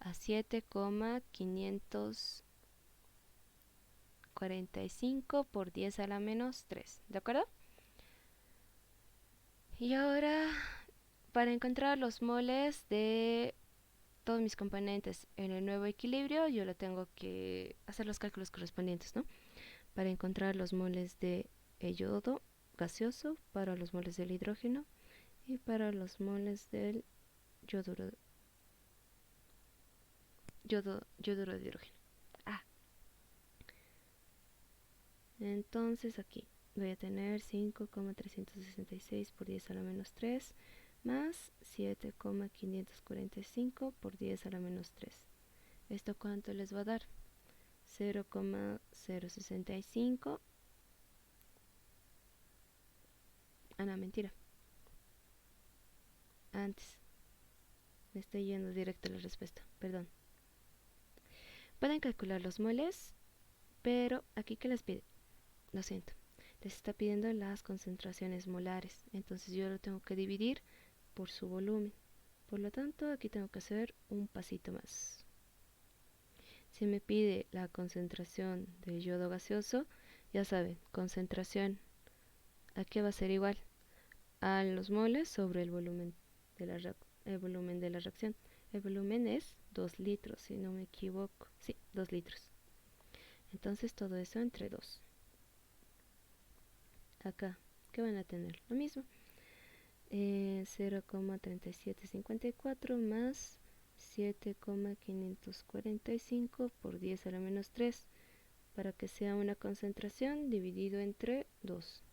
a 7,545 por 10 a la menos 3, ¿de acuerdo? Y ahora, para encontrar los moles de todos mis componentes en el nuevo equilibrio, yo le tengo que hacer los cálculos correspondientes, ¿no? Para encontrar los moles de yodo gaseoso, para los moles del hidrógeno y para los moles del yoduro, yoduro de hidrógeno. Entonces aquí voy a tener 5,366 por 10 a la menos 3 más 7,545 por 10 a la menos 3. ¿Esto cuánto les va a dar? 0,065. No, mentira. Antes. Me estoy yendo directo a la respuesta. Perdón. Pueden calcular los moles, pero aquí ¿qué les pide? Lo siento. Les está pidiendo las concentraciones molares. Entonces yo lo tengo que dividir por su volumen. Por lo tanto, aquí tengo que hacer un pasito más. Si me pide la concentración de yodo gaseoso, ya saben, concentración, ¿a qué va a ser igual? A los moles sobre el volumen de la reacción. El volumen es 2 litros, si no me equivoco. Sí, 2 litros. Entonces todo eso entre 2. Acá, ¿qué van a tener? Lo mismo. 0,3754 más 7,545 por 10 a la menos 3 para que sea una concentración dividido entre 2.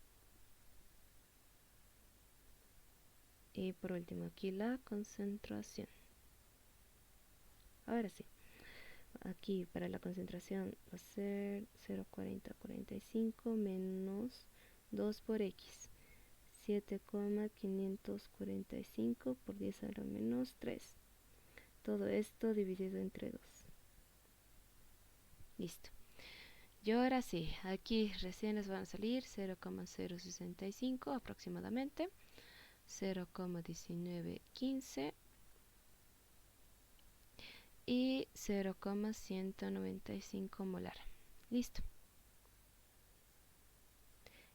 Y por último aquí la concentración. Ahora sí, aquí para la concentración va a ser 0,4045 menos 2 por x. 7,545 por 10 a la menos 3. Todo esto dividido entre 2. Listo. Y ahora sí, aquí recién les van a salir 0,065 aproximadamente, 0,1915 y 0,195 molar. Listo.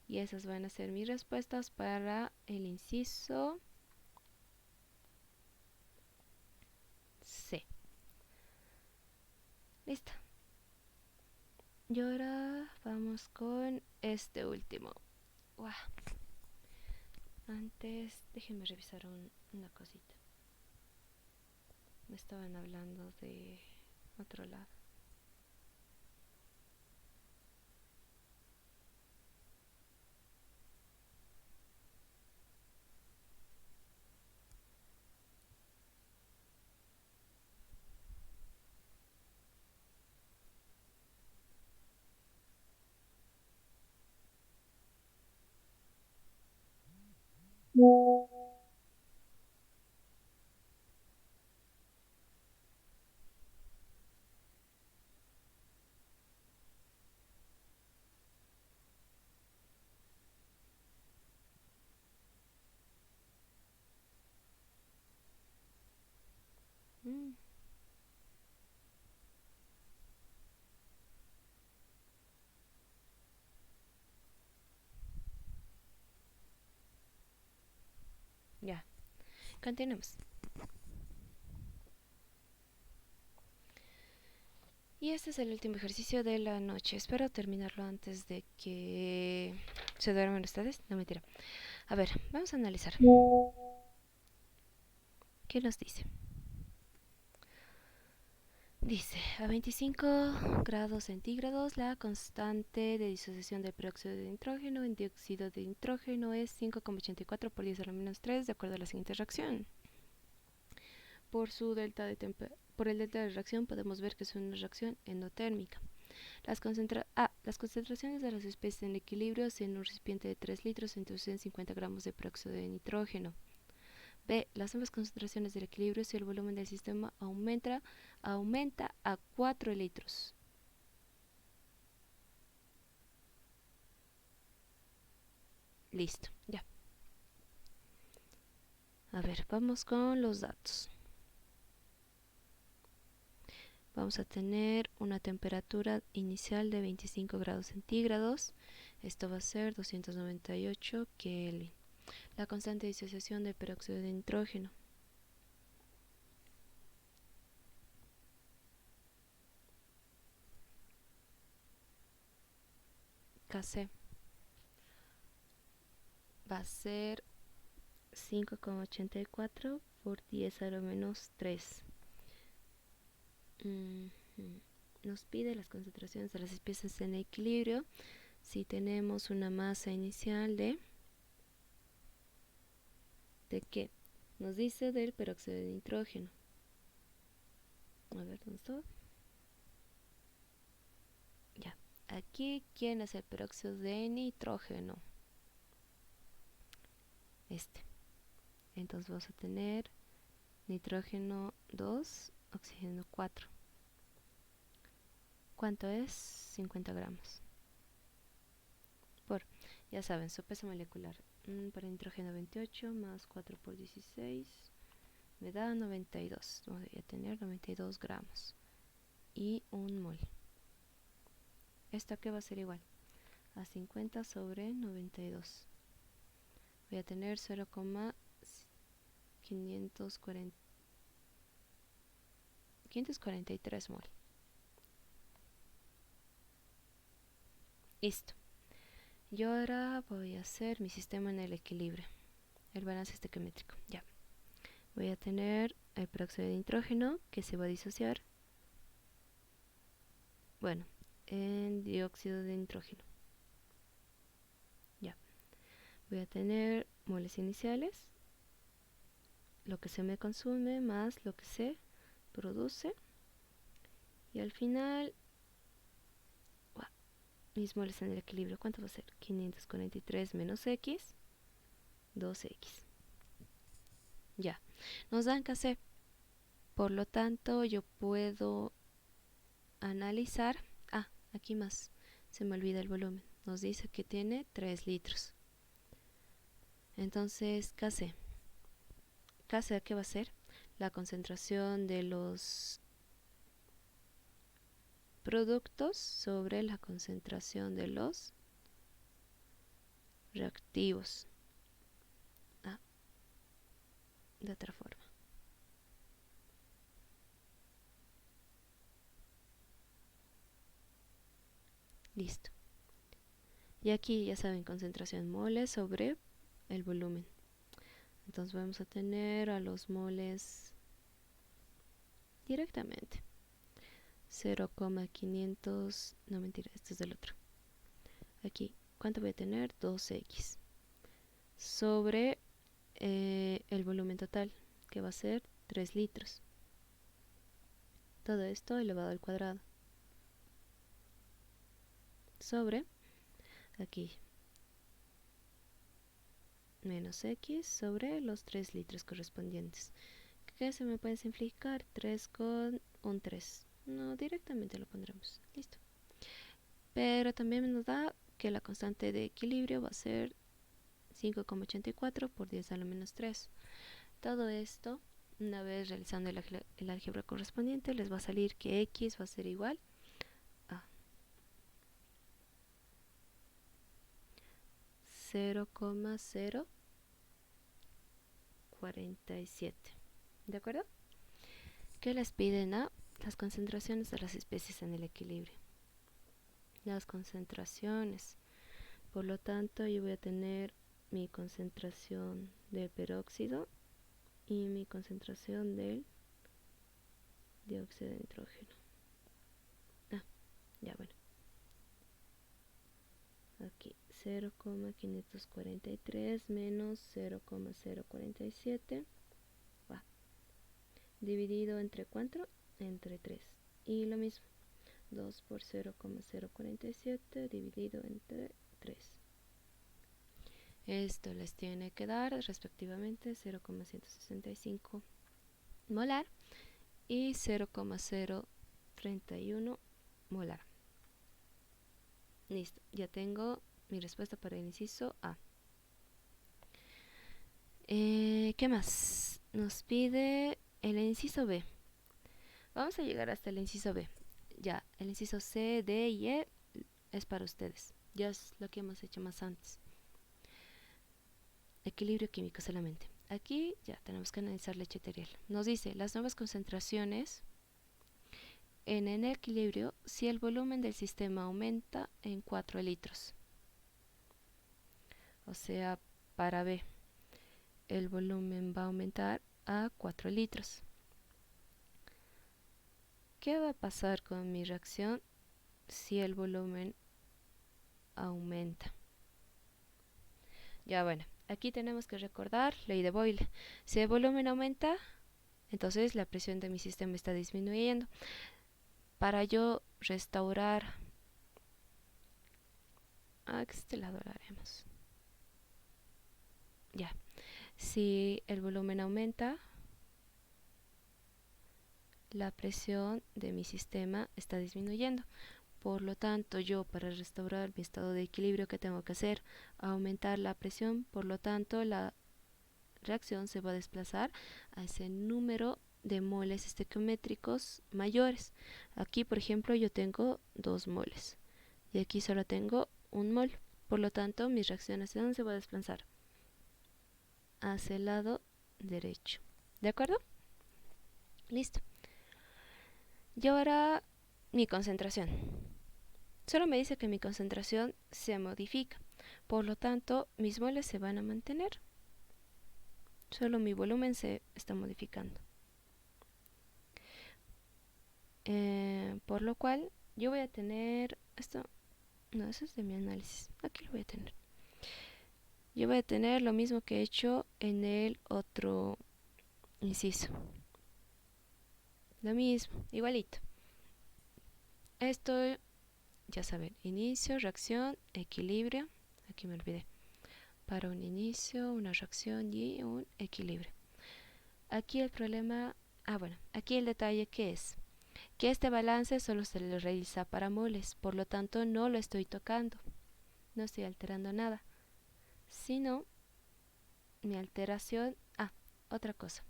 Y esas van a ser mis respuestas para el inciso C. Listo. Y ahora vamos con este último. Wow. Antes, déjenme revisar una cosita. Me estaban hablando de otro lado. Continuemos. Y este es el último ejercicio de la noche. Espero terminarlo antes de que se duerman ustedes. No, mentira. A ver, vamos a analizar. ¿Qué nos dice? Dice, a 25 grados centígrados la constante de disociación del peróxido de nitrógeno en dióxido de nitrógeno es 5,84 por 10 a la menos 3 de acuerdo a la siguiente reacción. Por el delta de reacción podemos ver que es una reacción endotérmica. Las concentraciones de las especies en equilibrio en un recipiente de 3 litros se introducen 50 gramos de peróxido de nitrógeno. B. Las ambas concentraciones del equilibrio si el volumen del sistema aumenta a 4 litros. Listo, ya. A ver, vamos con los datos. Vamos a tener una temperatura inicial de 25 grados centígrados. Esto va a ser 298 Kelvin. La constante de disociación del peróxido de nitrógeno. Kc va a ser 5,84 por 10 a la menos 3. Nos pide las concentraciones de las especies en equilibrio si tenemos una masa inicial ¿de qué? Nos dice del peróxido de nitrógeno. A ver, ¿dónde está? Ya. Aquí, ¿quién es el peróxido de nitrógeno? Este. Entonces vamos a tener nitrógeno 2, oxígeno 4. ¿Cuánto es? 50 gramos. Por, ya saben, su peso molecular. Para nitrógeno 28 más 4 por 16 me da 92. Voy a tener 92 gramos. Y un mol. ¿Esto qué va a ser igual? A 50 sobre 92. Voy a tener 543 mol. Listo. Yo ahora voy a hacer mi sistema en el equilibrio. El balance estequiométrico. Ya. Voy a tener el peróxido de nitrógeno que se va a disociar. Bueno, en dióxido de nitrógeno. Ya. Voy a tener moles iniciales, lo que se me consume más lo que se produce. Y al final, mis moles en el equilibrio, ¿cuánto va a ser? 543 menos X, 2X. Ya. Nos dan Kc. Por lo tanto, yo puedo analizar. Aquí más. Se me olvida el volumen. Nos dice que tiene 3 litros. Entonces, Kc. Kc, ¿qué va a ser? La concentración de los productos sobre la concentración de los reactivos. De otra forma. Listo. Y aquí ya saben, concentración moles sobre el volumen. Entonces vamos a tener a los moles directamente. 0,500, no mentira, este es del otro. Aquí, ¿cuánto voy a tener? 2X. Sobre el volumen total, que va a ser 3 litros. Todo esto elevado al cuadrado. Sobre, aquí, menos X sobre los 3 litros correspondientes. ¿Qué se me puede simplificar? 3 con un 3. No, directamente lo pondremos. Listo. Pero también nos da que la constante de equilibrio va a ser 5,84 por 10 a la menos 3. Todo esto, una vez realizando el álgebra correspondiente, les va a salir que X va a ser igual a 0,04 47. ¿De acuerdo? ¿Qué les piden a las concentraciones de las especies en el equilibrio? Las concentraciones. Por lo tanto, yo voy a tener mi concentración del peróxido y mi concentración del dióxido de nitrógeno. Ya bueno. Aquí 0,543 menos 0,047 va dividido entre ¿cuánto? Entre 3. Y lo mismo, 2 por 0,047 dividido entre 3. Esto les tiene que dar respectivamente 0,165 molar y 0,031 molar. Listo, ya tengo mi respuesta para el inciso A. ¿Qué más? Nos pide el inciso B. Vamos a llegar hasta el inciso B. Ya, el inciso C, D y E es para ustedes. Ya es lo que hemos hecho más antes. Equilibrio químico solamente. Aquí ya tenemos que analizar leche arterial. Nos dice las nuevas concentraciones en el equilibrio si el volumen del sistema aumenta en 4 litros. O sea, para B, el volumen va a aumentar a 4 litros. ¿Qué va a pasar con mi reacción si el volumen aumenta? Ya bueno, aquí tenemos que recordar ley de Boyle. Si el volumen aumenta, entonces la presión de mi sistema está disminuyendo. Para yo restaurar, este lado lo haremos. Ya, si el volumen aumenta, la presión de mi sistema está disminuyendo. Por lo tanto, yo para restaurar mi estado de equilibrio, ¿qué tengo que hacer? Aumentar la presión, por lo tanto la reacción se va a desplazar a ese número de moles estequiométricos mayores. Aquí, por ejemplo, yo tengo 2 moles y aquí solo tengo 1 mol. Por lo tanto, mi reacción hacia dónde se va a desplazar? Hacia el lado derecho. ¿De acuerdo? Listo. Y ahora mi concentración. Solo me dice que mi concentración se modifica. Por lo tanto, mis moles se van a mantener. Solo mi volumen se está modificando. Por lo cual, yo voy a tener esto. No, eso es de mi análisis. Aquí lo voy a tener. Yo voy a tener lo mismo que he hecho en el otro inciso. Lo mismo, igualito. Esto, ya saben, inicio, reacción, equilibrio. Aquí me olvidé. Para un inicio, una reacción y un equilibrio. Aquí el problema, bueno, aquí el detalle que es que este balance solo se lo realiza para moles, por lo tanto no lo estoy tocando, no estoy alterando nada, sino mi alteración, otra cosa.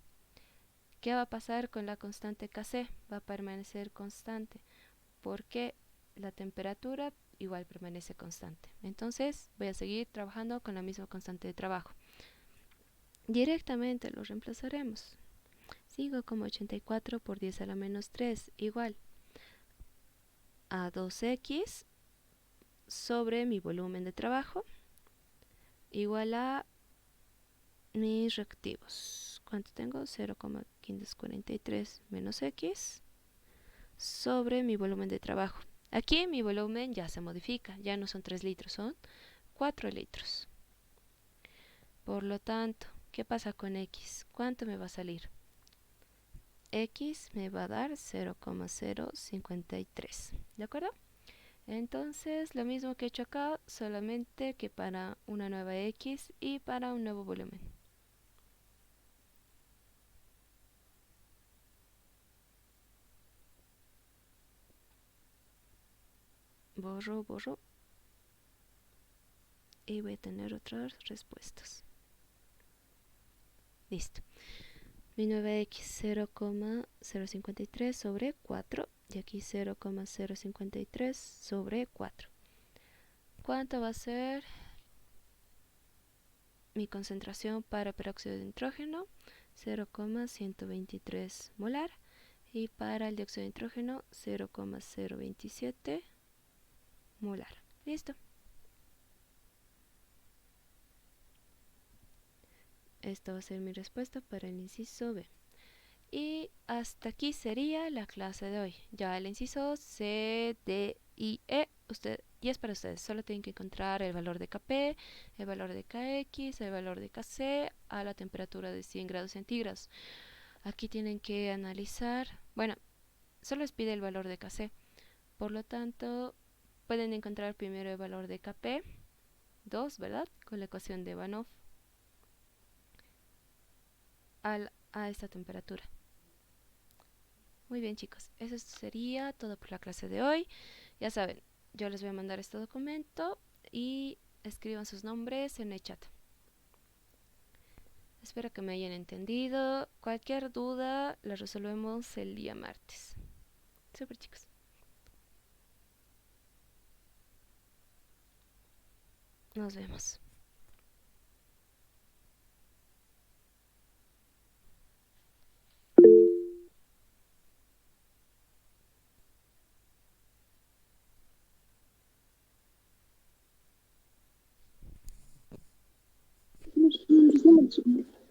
¿Qué va a pasar con la constante Kc? Va a permanecer constante, porque la temperatura igual permanece constante. Entonces voy a seguir trabajando con la misma constante de trabajo. Directamente lo reemplazaremos. Sigo como 84 por 10 a la menos 3 igual a 2x sobre mi volumen de trabajo igual a mis reactivos. ¿Cuánto tengo? 0,543 menos x sobre mi volumen de trabajo. Aquí mi volumen ya se modifica, ya no son 3 litros, son 4 litros. Por lo tanto, ¿qué pasa con x? ¿Cuánto me va a salir? X me va a dar 0,053. ¿De acuerdo? Entonces, lo mismo que he hecho acá, solamente que para una nueva X y para un nuevo volumen. Borro. Y voy a tener otras respuestas. Listo. Mi nueva X 0,053 sobre 4. Y aquí 0,053 sobre 4. ¿Cuánto va a ser? mi concentración para peróxido de nitrógeno 0,123 molar y para el dióxido de nitrógeno 0,027 molar. Listo. Esta va a ser mi respuesta para el inciso B. Y hasta aquí sería la clase de hoy. Ya el inciso C, D y E y es para ustedes. Solo tienen que encontrar el valor de Kp, el valor de Kx, el valor de Kc a la temperatura de 100 grados centígrados. Aquí tienen que analizar, bueno, solo les pide el valor de Kc. Por lo tanto, pueden encontrar primero el valor de Kp, 2, ¿verdad? Con la ecuación de Banov a esta temperatura. Muy bien, chicos, eso sería todo por la clase de hoy. Ya saben, yo les voy a mandar este documento y escriban sus nombres en el chat. Espero que me hayan entendido. Cualquier duda la resolvemos el día martes. Super, chicos. Nos vemos. Nos vemos.